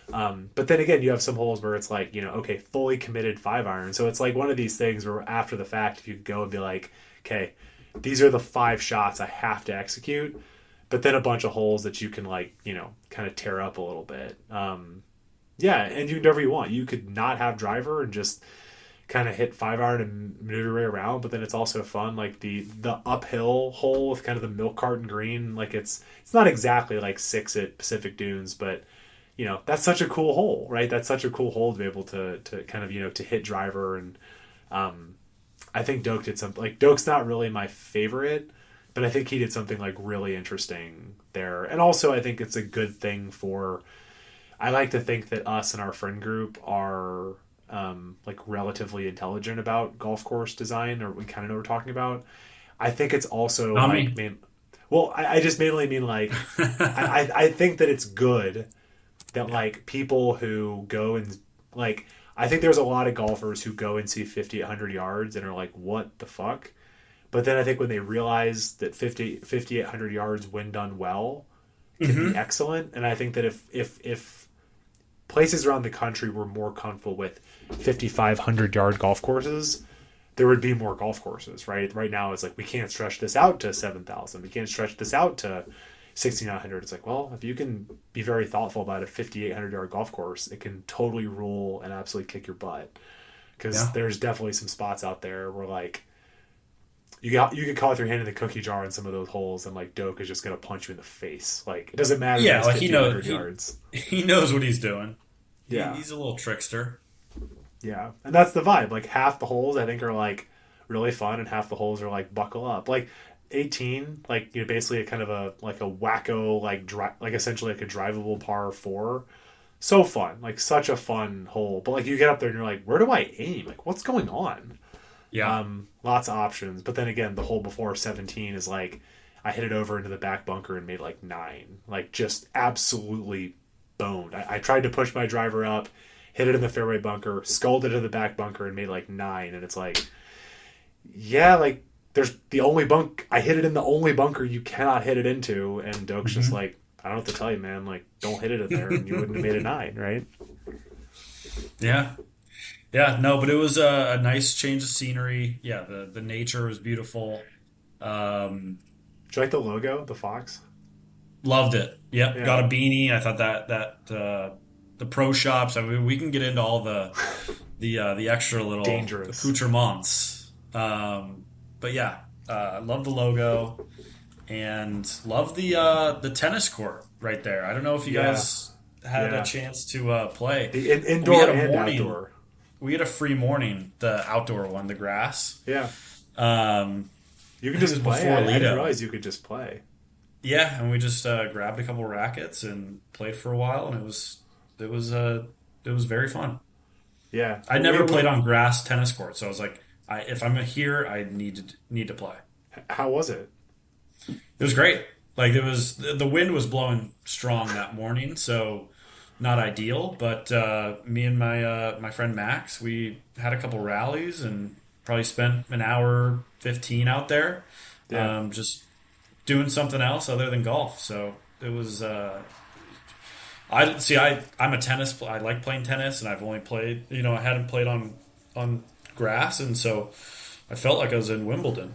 [SPEAKER 2] But then again, you have some holes where it's like, you know, okay, fully committed 5-iron. So it's like one of these things where after the fact, if you go and be like, okay, these are the 5 shots I have to execute, but then a bunch of holes that you can like, you know, kind of tear up a little bit. Yeah, and you can do whatever you want. You could not have driver and just kind of hit 5-iron and maneuver your way around, but then it's also fun. Like the uphill hole with kind of the milk carton green, like it's not exactly like 6 at Pacific Dunes, but you know, that's such a cool hole, right? That's such a cool hole to be able to kind of, you know, to hit driver. And I think Doak did something, like Doak's not really my favorite, but I think he did something like really interesting there. And also I think it's a good thing for, I like to think that us and our friend group are like relatively intelligent about golf course design, or we kind of know what we're talking about. I think it's also like, I just mainly mean like, I think that it's good that like people who go and like, I think there's a lot of golfers who go and see 5,800 yards and are like, what the fuck? But then I think when they realize that 5,800 yards when done well can be excellent. And I think that if places around the country were more comfortable with 5,500 yard golf courses, there would be more golf courses, right? Right now it's like, we can't stretch this out to 7,000. We can't stretch this out to 6,900. It's like, well, if you can be very thoughtful about a 5,800 yard golf course, it can totally rule and absolutely kick your butt. Because there's definitely some spots out there where like, you could call with your hand in the cookie jar in some of those holes, and like Doak is just gonna punch you in the face. Like it doesn't matter.
[SPEAKER 3] Yeah, like he knows he knows what he's doing.
[SPEAKER 2] Yeah,
[SPEAKER 3] he's a little trickster.
[SPEAKER 2] Yeah, and that's the vibe. Like half the holes I think are like really fun, and half the holes are like buckle up. Like 18, like you know, basically a kind of a like a wacko like essentially like a drivable par 4. So fun, like such a fun hole. But like you get up there and you're like, where do I aim? Like what's going on?
[SPEAKER 3] Yeah.
[SPEAKER 2] Lots of options. But then again, the hole before 17 is like, I hit it over into the back bunker and made like 9. Like just absolutely boned. I tried to push my driver up, hit it in the fairway bunker, sculled it to the back bunker and made like 9. And it's like, yeah, like there's the only I hit it in the only bunker you cannot hit it into. And Doak's just like, I don't know what to tell you, man. Like, don't hit it in there and you wouldn't have made a 9, right?
[SPEAKER 3] Yeah. Yeah, no, but it was a nice change of scenery. Yeah, the nature was beautiful.
[SPEAKER 2] Did you like the logo, the fox?
[SPEAKER 3] Loved it. Yep,
[SPEAKER 2] Yeah.
[SPEAKER 3] got a beanie. I thought that the pro shops. I mean, we can get into all the extra little
[SPEAKER 2] dangerous
[SPEAKER 3] accoutrements. But yeah, love the logo and love the tennis court right there. I don't know if you guys had a chance to play.
[SPEAKER 2] The indoor and outdoor.
[SPEAKER 3] We had a free morning, the outdoor one, the grass.
[SPEAKER 2] Yeah. You could just play. I didn't realize you could just play.
[SPEAKER 3] Yeah, and we just grabbed a couple rackets and played for a while, and it was very fun.
[SPEAKER 2] Yeah.
[SPEAKER 3] I never played on grass tennis court, so I was like, if I'm here, I need to play.
[SPEAKER 2] How was it?
[SPEAKER 3] It was great. Like the wind was blowing strong that morning, so not ideal, but me and my friend Max, we had a couple rallies and probably spent an hour 15 out there, just doing something else other than golf. So It was. I'm a tennis. I like playing tennis, and I've only played. I hadn't played on grass, and so I felt like I was in Wimbledon.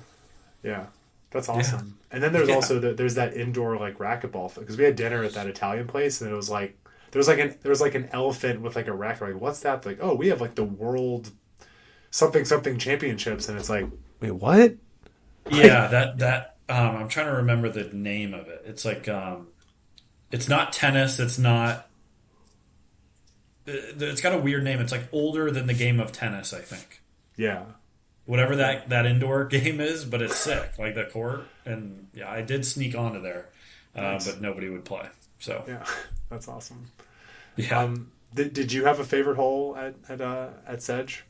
[SPEAKER 2] Yeah, that's awesome. Yeah. And then there's also there's that indoor like racquetball because we had dinner at that Italian place, and it was like there was like an elephant with like a racket. Like, what's that? Like, oh, we have like the world something championships, and it's like, wait, what?
[SPEAKER 3] Yeah, that I'm trying to remember the name of it. It's like it's not tennis. It's not. It's got a weird name. It's like older than the game of tennis, I think.
[SPEAKER 2] Yeah.
[SPEAKER 3] Whatever that indoor game is, but it's sick, like the court. And yeah, I did sneak onto there, nice. But nobody would play. So
[SPEAKER 2] yeah, that's awesome.
[SPEAKER 3] Yeah.
[SPEAKER 2] Did you have a favorite hole at Sedge?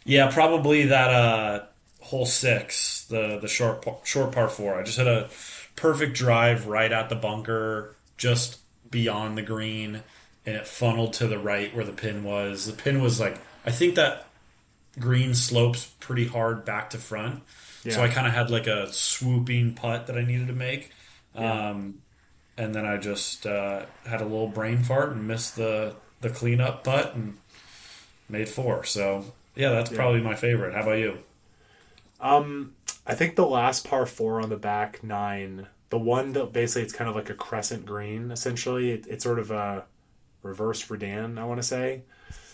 [SPEAKER 3] Yeah, probably that hole 6, the short par 4. I just had a perfect drive right at the bunker, just beyond the green, and it funneled to the right where the pin was. The pin was like, I think that green slopes pretty hard back to front, so I kind of had like a swooping putt that I needed to make, and then I just had a little brain fart and missed the cleanup putt and made 4. So yeah, that's probably my favorite. How about you?
[SPEAKER 2] I think the last par 4 on the back 9, the one that basically it's kind of like a crescent green, essentially. It's sort of a reverse for Dan, I want to say.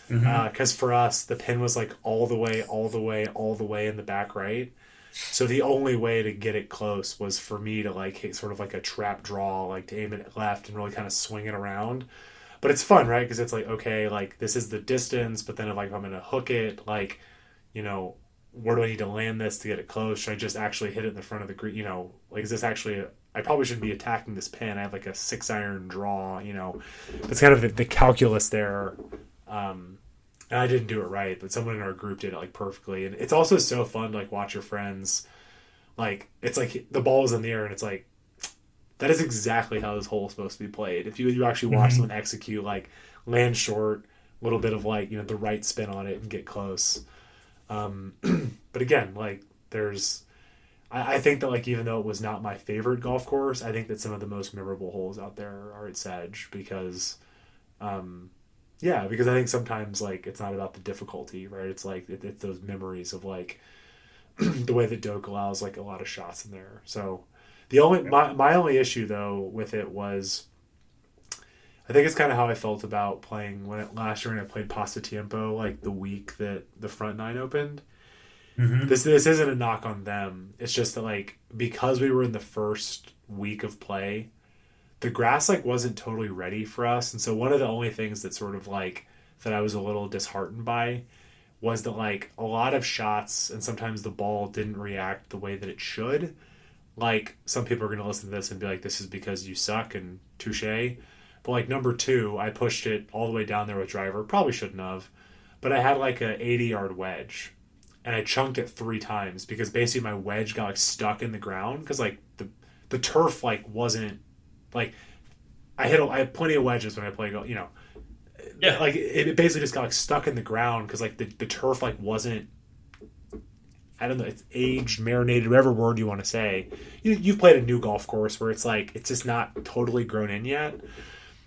[SPEAKER 2] Because for us, the pin was like all the way in the back right. So the only way to get it close was for me to like hit sort of like a trap draw, like to aim it left and really kind of swing it around. But it's fun, right? Because it's like, okay, like this is the distance, but then if I'm going to hook it, like, where do I need to land this to get it close? Should I just actually hit it in the front of the green? Like, is this actually I probably shouldn't be attacking this pin. I have like a 6-iron draw, That's kind of the calculus there. And I didn't do it right, but someone in our group did it like perfectly. And it's also so fun to like watch your friends. Like, it's like the ball is in the air and it's like, that is exactly how this hole is supposed to be played. If you actually watch someone execute, like land short, a little bit of like, the right spin on it and get close. But again, like I think that like, even though it was not my favorite golf course, I think that some of the most memorable holes out there are at Sedge because I think sometimes like it's not about the difficulty, right? It's like, it's those memories of like the way that Doak allows like a lot of shots in there. So my only issue though with it was, I think it's kind of how I felt about playing last year when I played Pasatiempo, like the week that the front 9 opened. This isn't a knock on them. It's just that like, because we were in the first week of play, the grass like wasn't totally ready for us. And so one of the only things that sort of like, that I was a little disheartened by was that like a lot of shots and sometimes the ball didn't react the way that it should. Like, some people are going to listen to this and be like, this is because you suck and touche. But like number 2, I pushed it all the way down there with driver. Probably shouldn't have. But I had like a 80-yard wedge. And I chunked it 3 times because basically my wedge got like stuck in the ground. Because like the turf like wasn't like, I had plenty of wedges when I play golf, Yeah. Like it basically just got like stuck in the ground because like the turf like wasn't, I don't know, it's aged, marinated, whatever word you want to say. You've played a new golf course where it's like, it's just not totally grown in yet.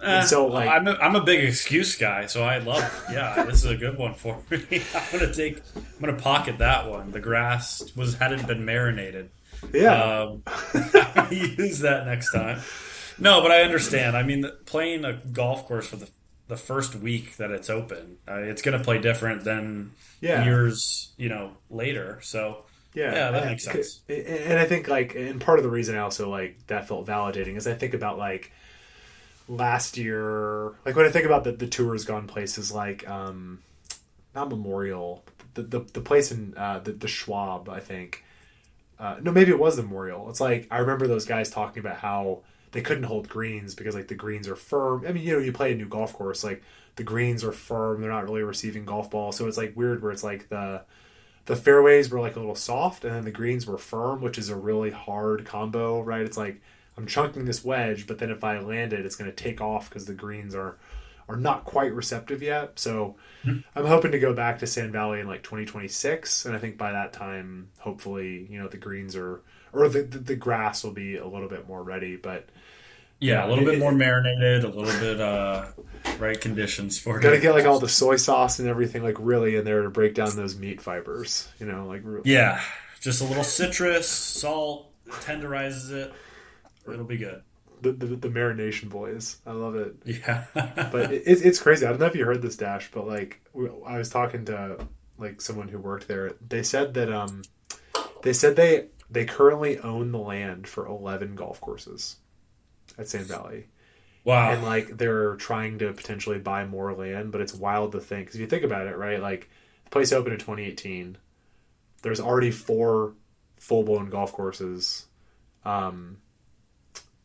[SPEAKER 2] And so like,
[SPEAKER 3] I'm a big excuse guy, so I love this is a good one for me. I'm gonna pocket that one. The grass hadn't been marinated.
[SPEAKER 2] Yeah.
[SPEAKER 3] Use that next time. No, but I understand. I mean, playing a golf course for the first week that it's open, it's gonna play different than years, later. So that makes sense.
[SPEAKER 2] And I think like, and part of the reason I also like that felt validating is I think about like last year, like when I think about the tours gone places like not Memorial, the place in the Schwab, I think. No, maybe it was the Memorial. It's like, I remember those guys talking about how they couldn't hold greens because like the greens are firm. I mean, you play a new golf course, like the greens are firm. They're not really receiving golf balls. So it's like weird where it's like the fairways were like a little soft and then the greens were firm, which is a really hard combo, right? It's like, I'm chunking this wedge, but then if I land it, it's going to take off because the greens are are not quite receptive yet. So I'm hoping to go back to Sand Valley in like 2026, and I think by that time, hopefully, the greens or the grass will be a little bit more ready. But
[SPEAKER 3] yeah, a little bit more marinated, a little bit right conditions for
[SPEAKER 2] gotta
[SPEAKER 3] it.
[SPEAKER 2] get like all the soy sauce and everything like really in there to break down those meat fibers. Like really.
[SPEAKER 3] Yeah, just a little citrus, salt, tenderizes it. It'll be good.
[SPEAKER 2] The marination boys, I love it.
[SPEAKER 3] Yeah,
[SPEAKER 2] but it's crazy. I don't know if you heard this, Dash, but like I was talking to like someone who worked there. They said that they currently own the land for 11 golf courses at Sand Valley.
[SPEAKER 3] Wow.
[SPEAKER 2] And like they're trying to potentially buy more land, but it's wild to think, because if you think about it, right? Like the place opened in 2018. There's already 4 full-blown golf courses.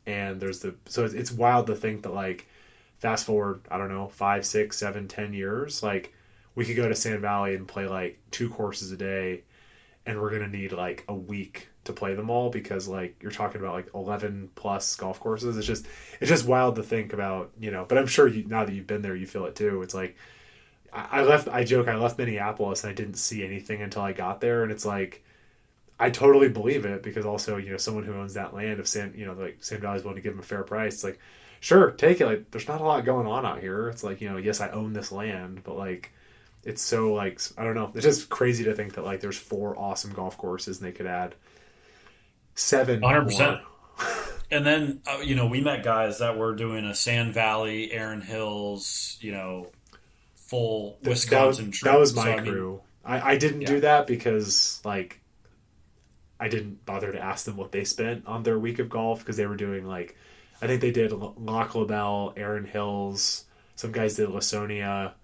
[SPEAKER 2] And so it's wild to think that like fast forward, I don't know, 5, 6, 7, 10 years, like we could go to Sand Valley and play like 2 courses a day, and we're going to need like a week to play them all, because like you're talking about like 11 plus golf courses. It's just wild to think about, but I'm sure now that you've been there, you feel it too. It's like I left Minneapolis and I didn't see anything until I got there. And it's like, I totally believe it, because also, someone who owns that land, if Sand Valley's willing to give them a fair price, it's like, sure, take it. Like, there's not a lot going on out here. It's like, yes, I own this land, but like, it's so like, I don't know. It's just crazy to think that like there's 4 awesome golf courses and they could add 7
[SPEAKER 3] 100%.
[SPEAKER 2] more.
[SPEAKER 3] And then, we met guys that were doing a Sand Valley, Erin Hills, full Wisconsin trip.
[SPEAKER 2] That was my crew. I didn't do that because like, I didn't bother to ask them what they spent on their week of golf, because they were doing like, I think they did Loch LaBelle, Erin Hills, some guys did Lasonia.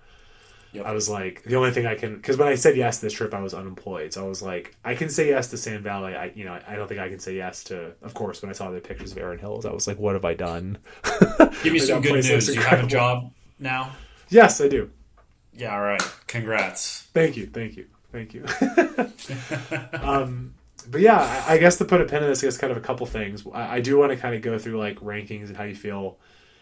[SPEAKER 2] Yep. I was like, the only thing I can, because when I said yes to this trip, I was unemployed. So I was like, I can say yes to Sand Valley. I don't think I can say yes to, of course, when I saw the pictures of Erin Hills, I was like, what have I done?
[SPEAKER 3] Give me some good news. Do you have a job now?
[SPEAKER 2] Yes, I do.
[SPEAKER 3] Yeah, all right. Congrats.
[SPEAKER 2] Thank you. But yeah, I guess to put a pin in this, I guess kind of a couple things. I do want to kind of go through like rankings and how you feel.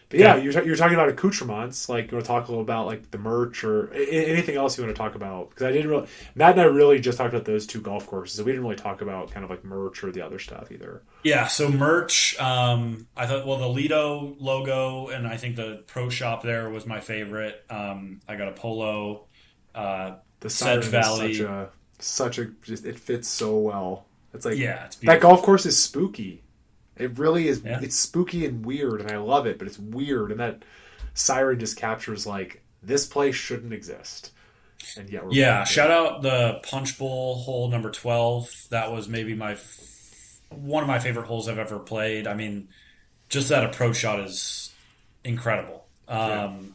[SPEAKER 2] But yeah, you're talking about accoutrements. Like, you want to talk a little about like the merch or anything else you want to talk about? Because Matt and I really just talked about those 2 golf courses. So we didn't really talk about kind of like merch or the other stuff either. Yeah,
[SPEAKER 3] so merch, I thought, the Lido logo and I think the pro shop there was my favorite. I got a polo.
[SPEAKER 2] The Sedge Valley. It fits so well. It's like,
[SPEAKER 3] it's
[SPEAKER 2] that golf course is spooky. It really is. Yeah. It's spooky and weird, and I love it, but it's weird. And that siren just captures like, this place shouldn't exist. And yet we're
[SPEAKER 3] shout out the Punch Bowl hole number 12. That was maybe one of my favorite holes I've ever played. I mean, just that approach shot is incredible. And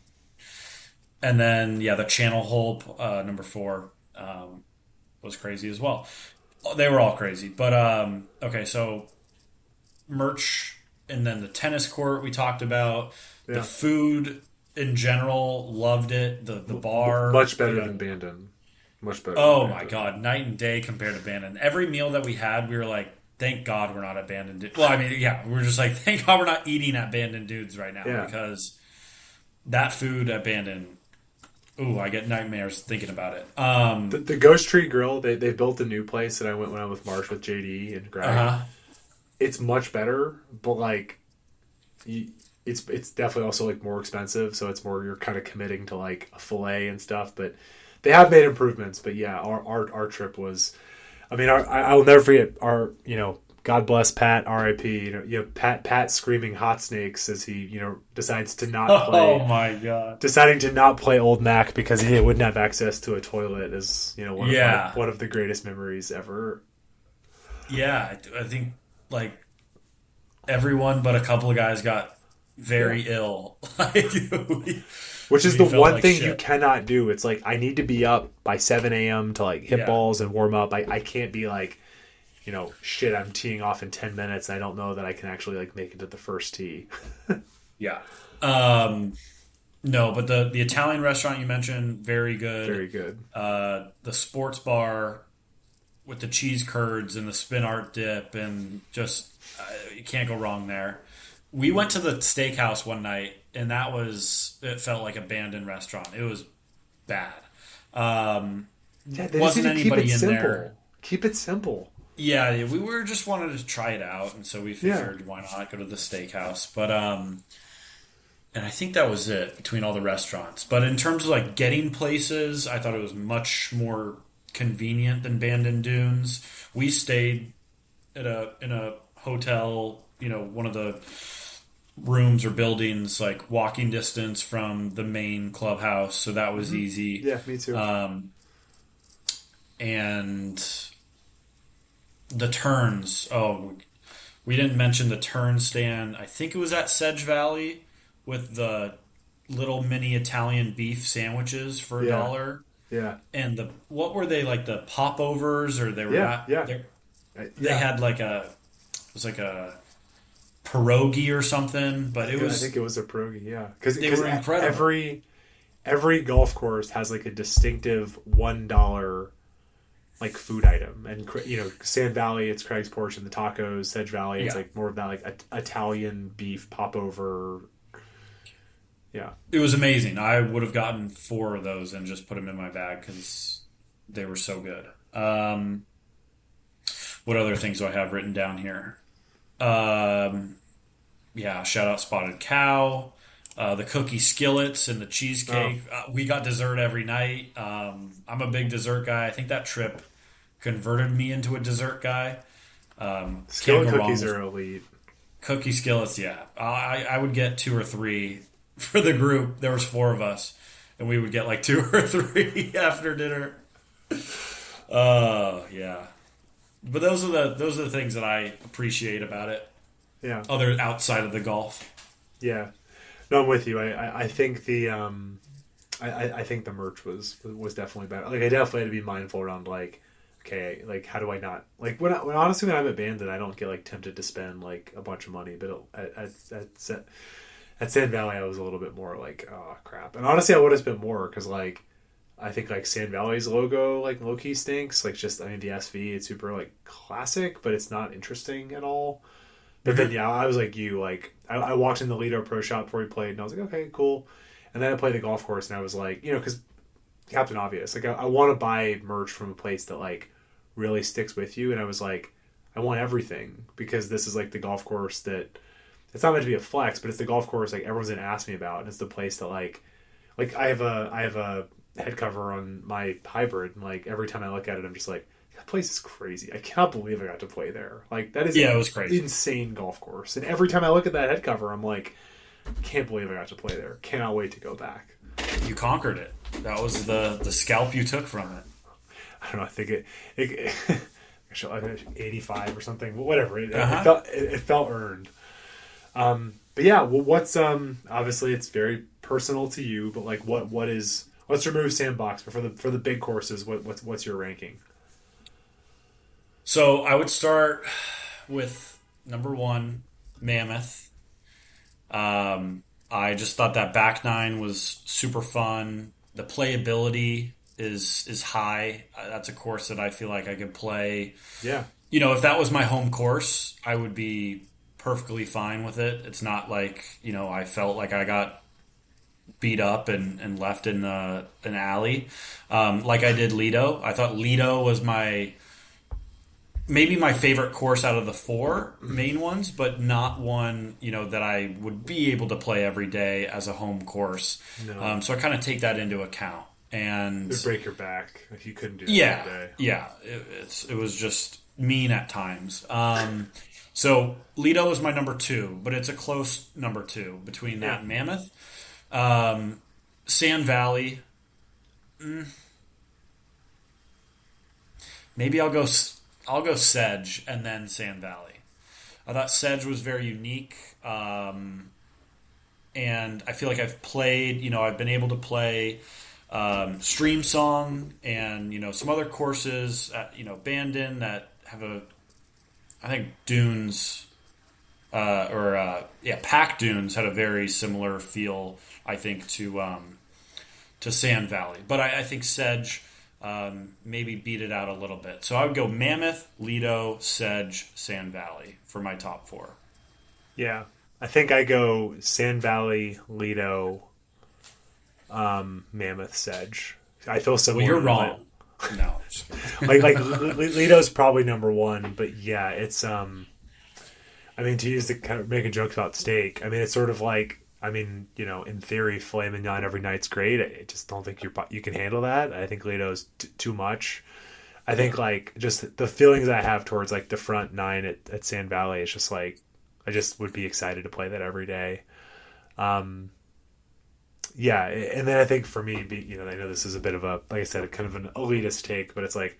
[SPEAKER 3] then the channel hole number 4 was crazy as well. They were all crazy, but okay, so merch, and then the tennis court we talked about. The food in general, loved it. The bar,
[SPEAKER 2] much better than Bandon. Much better.
[SPEAKER 3] Oh my god, night and day compared to Bandon. Every meal that we had, we were like, thank God we're not at Bandon. Well, I mean, we were just like, thank God we're not eating at Bandon Dudes right now, because that food at Bandon. Ooh, I get nightmares thinking about it.
[SPEAKER 2] The Ghost Tree Grill, they built a new place that I went when I was with Marsh with JD and Greg. Uh-huh. It's much better, but like, it's definitely also like more expensive. So it's more, you're kind of committing to like a fillet and stuff. But they have made improvements. But yeah, our trip was, I mean, I will never forget our, God bless Pat, R.I.P. Pat screaming hot snakes as he, decides to not play.
[SPEAKER 3] Oh my god!
[SPEAKER 2] Deciding to not play Old Mac because he wouldn't have access to a toilet is, one of the greatest memories ever.
[SPEAKER 3] Yeah, I think like everyone but a couple of guys got very ill.
[SPEAKER 2] Which is the one thing you cannot do. It's like, I need to be up by 7 a.m. to like hit balls and warm up. I can't be like, shit, I'm teeing off in 10 minutes and I don't know that I can actually like make it to the first tee.
[SPEAKER 3] Yeah. No, but the Italian restaurant you mentioned, very good.
[SPEAKER 2] Very good.
[SPEAKER 3] The sports bar with the cheese curds and the spin art dip and just you can't go wrong there. We went to the steakhouse one night and it felt like abandoned restaurant. It was bad.
[SPEAKER 2] They
[SPEAKER 3] Wasn't
[SPEAKER 2] just need to
[SPEAKER 3] anybody
[SPEAKER 2] keep it
[SPEAKER 3] in
[SPEAKER 2] simple.
[SPEAKER 3] there.
[SPEAKER 2] Keep it simple.
[SPEAKER 3] Yeah, we were just wanted to try it out, and so we figured why not go to the steakhouse. But and I think that was it between all the restaurants. But in terms of like getting places, I thought it was much more convenient than Bandon Dunes. We stayed in a hotel, one of the rooms or buildings like walking distance from the main clubhouse, so that was easy.
[SPEAKER 2] Yeah, me too.
[SPEAKER 3] And the turns. Oh, we didn't mention the turn stand. I think it was at Sedge Valley with the little mini Italian beef sandwiches for $1.
[SPEAKER 2] Yeah.
[SPEAKER 3] And what were they, like the popovers, or they were not?
[SPEAKER 2] Yeah.
[SPEAKER 3] They had it was like a pierogi or something, but it was.
[SPEAKER 2] I think it was a pierogi. Yeah, because
[SPEAKER 3] they were incredible.
[SPEAKER 2] Every golf course has like a distinctive $1 like food item, and Sand Valley, it's Craig's Portion, the tacos. Sedge Valley, it's like more of that like Italian beef popover. Yeah,
[SPEAKER 3] it was amazing. I would have gotten 4 of those and just put them in my bag because they were so good. What other things do I have written down here? Yeah, shout out Spotted Cow, the cookie skillets and the cheesecake. We got dessert every night. I'm a big dessert guy. I think that trip converted me into a dessert guy.
[SPEAKER 2] Skillet cookies are elite.
[SPEAKER 3] Cookie skillets, yeah. I would get 2 or 3 for the group. There was 4 of us, and we would get like 2 or 3 after dinner. Yeah. But those are the things that I appreciate about it.
[SPEAKER 2] Yeah.
[SPEAKER 3] Other outside of the golf.
[SPEAKER 2] Yeah. No, I'm with you. I think the I think the merch was definitely better. Like I definitely had to be mindful around like, okay, like how do I not like when honestly when I'm at Bandon, I don't get like tempted to spend like a bunch of money, but at Sand Valley I was a little bit more like, oh crap. And honestly I would have spent more because like I think like Sand Valley's logo like low key stinks. Like just the SV, it's super like classic, but it's not interesting at all. But then I was like you, like I walked in the Lido Pro Shop before we played, and I was like, okay, cool. And then I played the golf course, and I was like, because Captain Obvious, like I want to buy merch from a place that like really sticks with you, and I was like, I want everything because this is like the golf course that it's not meant to be a flex, but it's the golf course like everyone's gonna ask me about, and it's the place that like I have a head cover on my hybrid, and like every time I look at it, I'm just like, that place is crazy. I cannot believe I got to play there. Like that is
[SPEAKER 3] it was crazy.
[SPEAKER 2] Insane golf course. And every time I look at that head cover, I'm like, can't believe I got to play there. Cannot wait to go back.
[SPEAKER 3] You conquered it. That was the scalp you took from it.
[SPEAKER 2] I don't know. I think it 85 or something. Whatever. It felt earned. But yeah. Well, what's obviously it's very personal to you. But like, let's remove Sandbox. But for the big courses, what's your ranking?
[SPEAKER 3] So I would start with number 1, Mammoth. I just thought that back 9 was super fun. The playability is high. That's a course that I feel like I could play.
[SPEAKER 2] Yeah.
[SPEAKER 3] If that was my home course, I would be perfectly fine with it. It's not like, I felt like I got beat up and left in an alley. Like I did Lido. I thought Lido was maybe my favorite course out of the 4 main ones, but not one, that I would be able to play every day as a home course. No. So I kind of take that into account. And
[SPEAKER 2] it would break your back if you couldn't do that every day.
[SPEAKER 3] Yeah. It was just mean at times. So Lido is my number 2, but it's a close number 2 between that and Mammoth. Sand Valley. Maybe I'll go Sedge and then Sand Valley. I thought Sedge was very unique, and I feel like I've played. I've been able to play Stream Song and some other courses at Bandon that have I think Dunes Pack Dunes had a very similar feel. I think to Sand Valley, but I think Sedge. Maybe beat it out a little bit. So I would go Mammoth, Lido, Sedge, Sand Valley for my top 4.
[SPEAKER 2] Yeah. I think I go Sand Valley, Lido, Mammoth, Sedge. I feel similar.
[SPEAKER 3] Well, you're wrong. No.
[SPEAKER 2] like Lido's probably number one, but yeah, it's I mean, to use the kind of making jokes about steak. I mean, it's sort of like, I mean, you know, in theory, filet mignon every night's great. I just don't think you can handle that. I think Lido's too much. I think like just the feelings I have towards like the front nine at Sand Valley, it's just like I just would be excited to play that every day. Yeah, and then I think for me, you know, I know this is a bit of a, like I said, kind of an elitist take, but it's like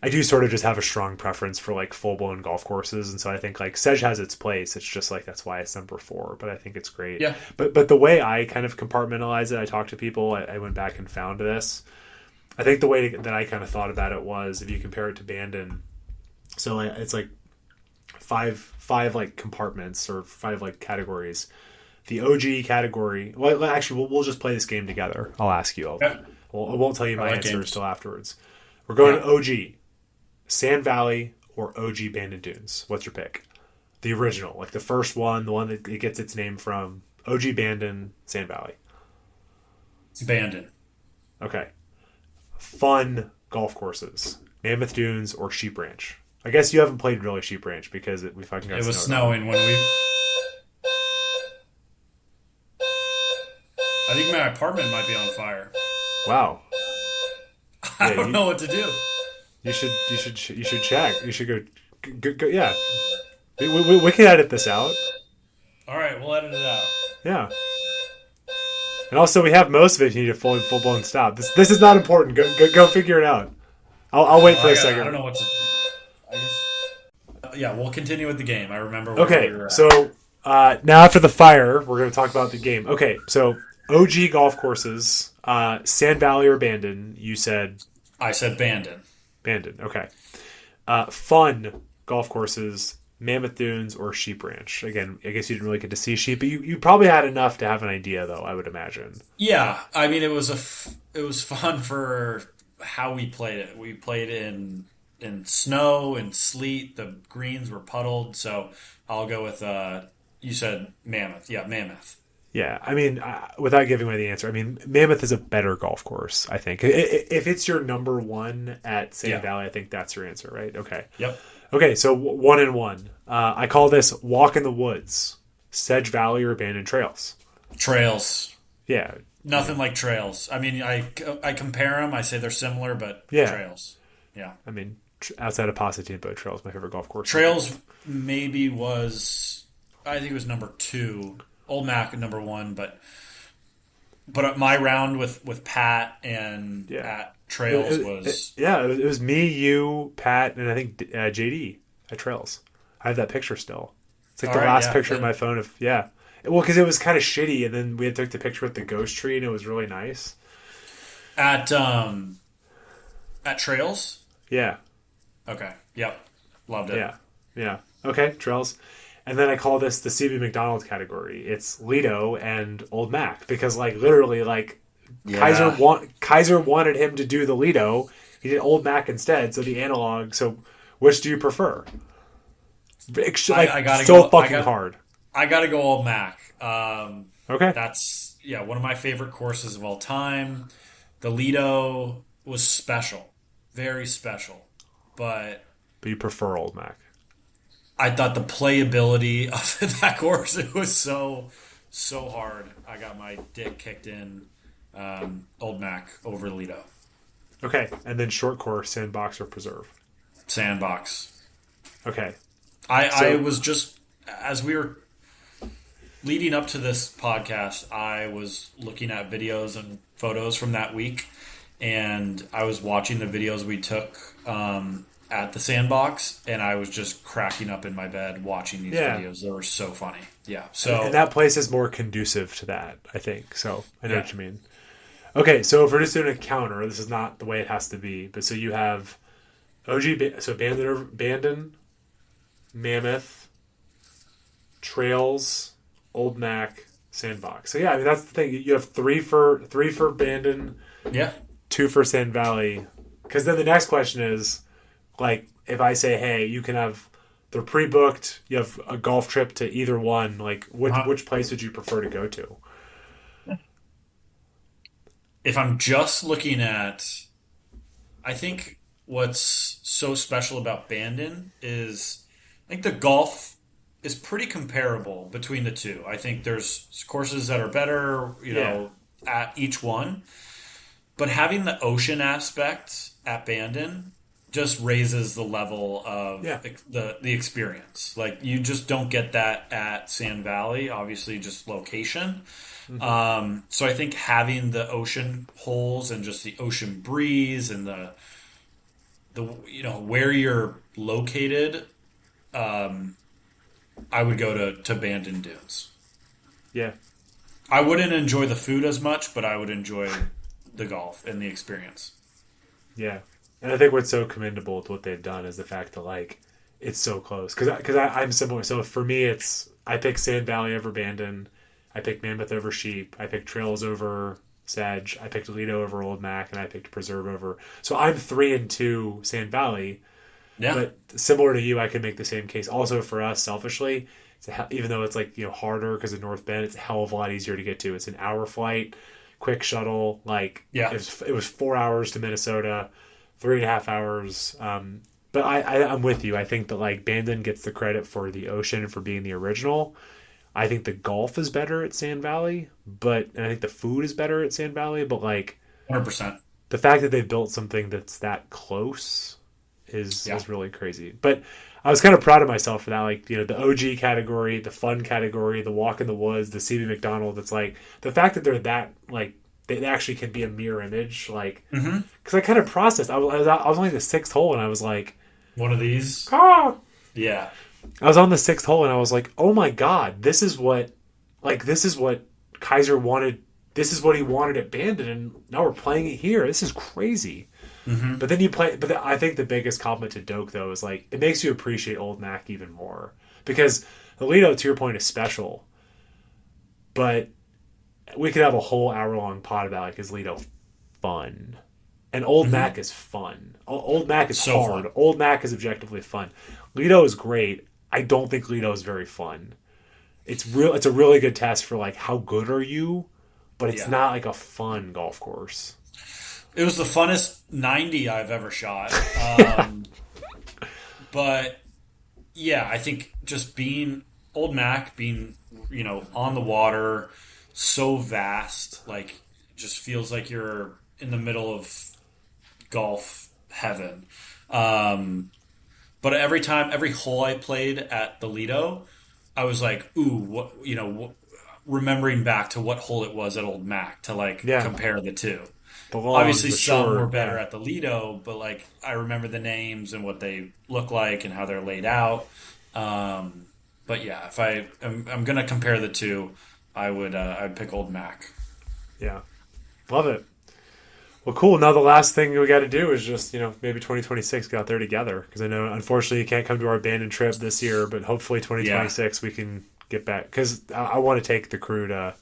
[SPEAKER 2] I do sort of just have a strong preference for like full blown golf courses, and so I think like Sedge has its place. It's just like that's why it's number 4, but I think it's great.
[SPEAKER 3] Yeah.
[SPEAKER 2] But the way I kind of compartmentalize it, I talked to people, I went back and found this. I think the way that I kind of thought about it was if you compare it to Bandon, so it's like five like compartments or 5 like categories. The OG category. Well, actually, we'll just play this game together. I'll ask you. I won't tell you my answers till afterwards. We're going to OG, Sand Valley, or OG Bandon Dunes. What's your pick? The original, like the first one, the one that it gets its name from. OG Bandon, Sand Valley.
[SPEAKER 3] It's Bandon.
[SPEAKER 2] Okay. Fun golf courses: Mammoth Dunes or Sheep Ranch. I guess you haven't played really Sheep Ranch because we fucking got.
[SPEAKER 3] It was snowing when we. I think my apartment might be on fire.
[SPEAKER 2] Wow.
[SPEAKER 3] I don't know what to do.
[SPEAKER 2] You should check. You should go yeah. We can edit this out.
[SPEAKER 3] All right, we'll edit it out.
[SPEAKER 2] Yeah. And also, we have most of it. If you need a full blown stop. This is not important. Go figure it out. I'll wait for a second.
[SPEAKER 3] I don't know what to do. I guess. Yeah, we'll continue with the game. I remember.
[SPEAKER 2] Okay, so now after the fire, we're going to talk about the game. Okay, so OG golf courses, Sand Valley or Bandon. You said.
[SPEAKER 3] I said Bandon.
[SPEAKER 2] Bandon. Okay. Fun golf courses. Mammoth Dunes or Sheep Ranch. Again, I guess you didn't really get to see sheep, but you probably had enough to have an idea, though, I would imagine.
[SPEAKER 3] Yeah, I mean, it was fun for how we played it. We played in snow and sleet. The greens were puddled, so I'll go with, you said Mammoth. Yeah, Mammoth.
[SPEAKER 2] Yeah, I mean, without giving away the answer, I mean, Mammoth is a better golf course, I think. If it's your number one at Sand Valley, I think that's your answer, right? Okay.
[SPEAKER 3] Yep.
[SPEAKER 2] Okay, so 1 and 1. I call this Walk in the Woods, Sedge Valley or Abandoned Trails.
[SPEAKER 3] Trails.
[SPEAKER 2] Yeah.
[SPEAKER 3] Nothing like trails. I mean, I compare them. I say they're similar, but trails. Yeah.
[SPEAKER 2] I mean, outside of Pasatiempo, Trails my favorite golf course.
[SPEAKER 3] Trails maybe was, I think it was number 2. Old Mac number 1, but my round with Pat and at Trails was...
[SPEAKER 2] It was me, you, Pat, and I think JD at Trails. I have that picture still. It's like the last picture of my phone of... Yeah. Well, because it was kind of shitty, and then we had took the picture with the ghost tree, and it was really nice.
[SPEAKER 3] At Trails?
[SPEAKER 2] Yeah.
[SPEAKER 3] Okay. Yep. Loved it.
[SPEAKER 2] Yeah. Okay, Trails. And then I call this the CB McDonald category. It's Lido and Old Mac. Because, like, literally, like... Yeah. Kaiser wanted him to do the Lido. He did Old Mac instead, so the analog. So, which do you prefer? Hard.
[SPEAKER 3] I gotta go Old Mac.
[SPEAKER 2] Okay.
[SPEAKER 3] That's one of my favorite courses of all time. The Lido was special, very special, but
[SPEAKER 2] you prefer Old Mac.
[SPEAKER 3] I thought the playability of that course, it was so hard. I got my dick kicked in. Old Mac over Lido.
[SPEAKER 2] Okay, and then short course, Sandbox or Preserve?
[SPEAKER 3] Sandbox.
[SPEAKER 2] Okay.
[SPEAKER 3] I was just, as we were leading up to this podcast, I was looking at videos and photos from that week, and I was watching the videos we took at the Sandbox, and I was just cracking up in my bed watching these videos. They were so funny. Yeah. So
[SPEAKER 2] and that place is more conducive to that, I think. So I know what you mean. Okay, so if we're just doing a counter, this is not the way it has to be, but so you have OG, so Bandon, Mammoth, Trails, Old Mac, Sandbox. So yeah, I mean that's the thing. You have three for Bandon, 2 for Sand Valley. Because then the next question is, like, if I say, hey, you can have they're pre-booked. You have a golf trip to either one. Like, which place would you prefer to go to?
[SPEAKER 3] If I'm just looking at, I think what's so special about Bandon is I think the golf is pretty comparable between the two. I think there's courses that are better, at each one. But having the ocean aspect at Bandon just raises the level of the experience. Like, you just don't get that at Sand Valley, obviously just location. So I think having the ocean holes and just the ocean breeze and the where you're located, I would go to Bandon Dunes.
[SPEAKER 2] Yeah.
[SPEAKER 3] I wouldn't enjoy the food as much, but I would enjoy the golf and the experience.
[SPEAKER 2] Yeah. And I think what's so commendable with what they've done is the fact that, like, it's so close. Because I'm similar. So for me, I pick Sand Valley over Bandon. I picked Mammoth over Sheep. I picked Trails over Sedge. I picked Lido over Old Mac, and I picked Preserve over. So I'm 3-2 Sand Valley. Yeah. But similar to you, I could make the same case. Also for us, selfishly, even though it's like harder because of North Bend, it's a hell of a lot easier to get to. It's an hour flight, quick shuttle. Like it was 4 hours to Minnesota, 3.5 hours. But I'm with you. I think that like Bandon gets the credit for the ocean and for being the original. I think the golf is better at Sand Valley, and I think the food is better at Sand Valley. But like
[SPEAKER 3] 100%,
[SPEAKER 2] the fact that they've built something that's that close is really crazy. But I was kind of proud of myself for that. Like, the OG category, the fun category, the walk in the woods, the CB McDonald. It's like the fact that they're that, like, they actually can be a mirror image. Like, because I kind of processed. I was only the sixth hole, and I was like,
[SPEAKER 3] one of these. Yeah.
[SPEAKER 2] I was on the sixth hole, and I was like, oh my god, this is what Kaiser wanted. This is what he wanted at Bandon, and now we're playing it here. This is crazy. But then I think the biggest compliment to Doak, though, is like it makes you appreciate Old Mac even more, because the Lido, to your point, is special. But we could have a whole hour-long pod about, like, is Lido fun? And Old Mac is fun. Old Mac is so hard. Fun. Old Mac is objectively fun. Lido is great. I don't think Lido is very fun. It's a really good test for, like, how good are you, but it's not like a fun golf course.
[SPEAKER 3] It was the funnest 90 I've ever shot. But yeah, I think just Old Mac being, on the water, so vast, like, just feels like you're in the middle of golf heaven. But every hole I played at the Lido, I was like, ooh, remembering back to what hole it was at Old Mac to compare the two. Obviously, some were better at the Lido, but like I remember the names and what they look like and how they're laid out. But yeah, if I'm gonna compare the two, I'd pick Old Mac.
[SPEAKER 2] Yeah, love it. Well, cool. Now the last thing we got to do is just maybe 2026 get out there together, because I know unfortunately you can't come to our Bandon trip this year, but hopefully 2026 we can get back, because I want to take the crew to.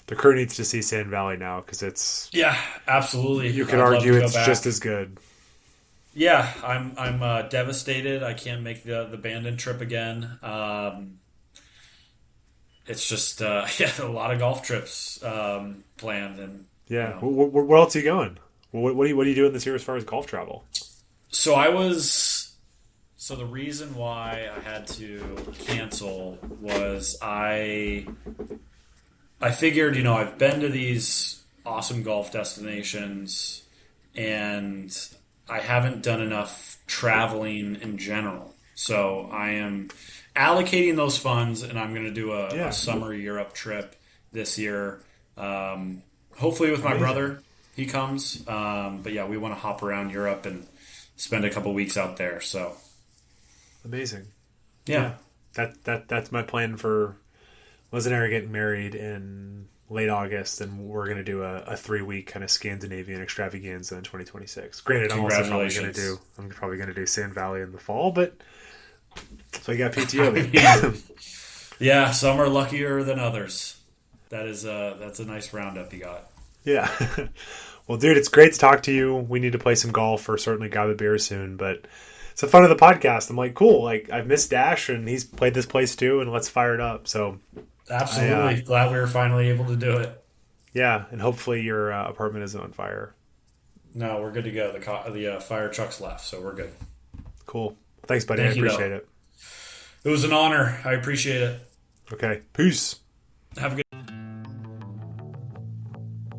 [SPEAKER 2] The crew needs to see Sand Valley now, because it's...
[SPEAKER 3] Yeah, absolutely.
[SPEAKER 2] You could argue it's just as good.
[SPEAKER 3] Yeah, I'm devastated. I can't make the Bandon trip again. It's just, a lot of golf trips planned. And
[SPEAKER 2] yeah. Where else are you going? What are you doing this year as far as golf travel?
[SPEAKER 3] So the reason why I had to cancel was I figured, I've been to these awesome golf destinations and I haven't done enough traveling in general. So I am allocating those funds, and I'm going to do a summer Europe trip this year. Hopefully with my brother, he comes. But yeah, we want to hop around Europe and spend a couple weeks out there. So
[SPEAKER 2] amazing.
[SPEAKER 3] Yeah.
[SPEAKER 2] That's my plan for... Liz and I are getting married in late August, and we're going to do a 3-week kind of Scandinavian extravaganza in 2026. Granted, I'm probably going to do Sand Valley in the fall, but so I got PTO.
[SPEAKER 3] Yeah, some are luckier than others. That's a nice roundup you got.
[SPEAKER 2] Yeah. Well, dude, it's great to talk to you. We need to play some golf or certainly grab a beer soon, but it's the fun of the podcast. I'm like, cool. Like I've missed Dash, and he's played this place too, and let's fire it up. So
[SPEAKER 3] absolutely glad we were finally able to do it.
[SPEAKER 2] Yeah, and hopefully your apartment isn't on fire.
[SPEAKER 3] No, we're good to go. The fire truck's left, so we're good.
[SPEAKER 2] Cool. Thanks, buddy.
[SPEAKER 3] Thank
[SPEAKER 2] I appreciate it.
[SPEAKER 3] It was an honor. I appreciate it.
[SPEAKER 2] Okay. Peace.
[SPEAKER 3] Have a good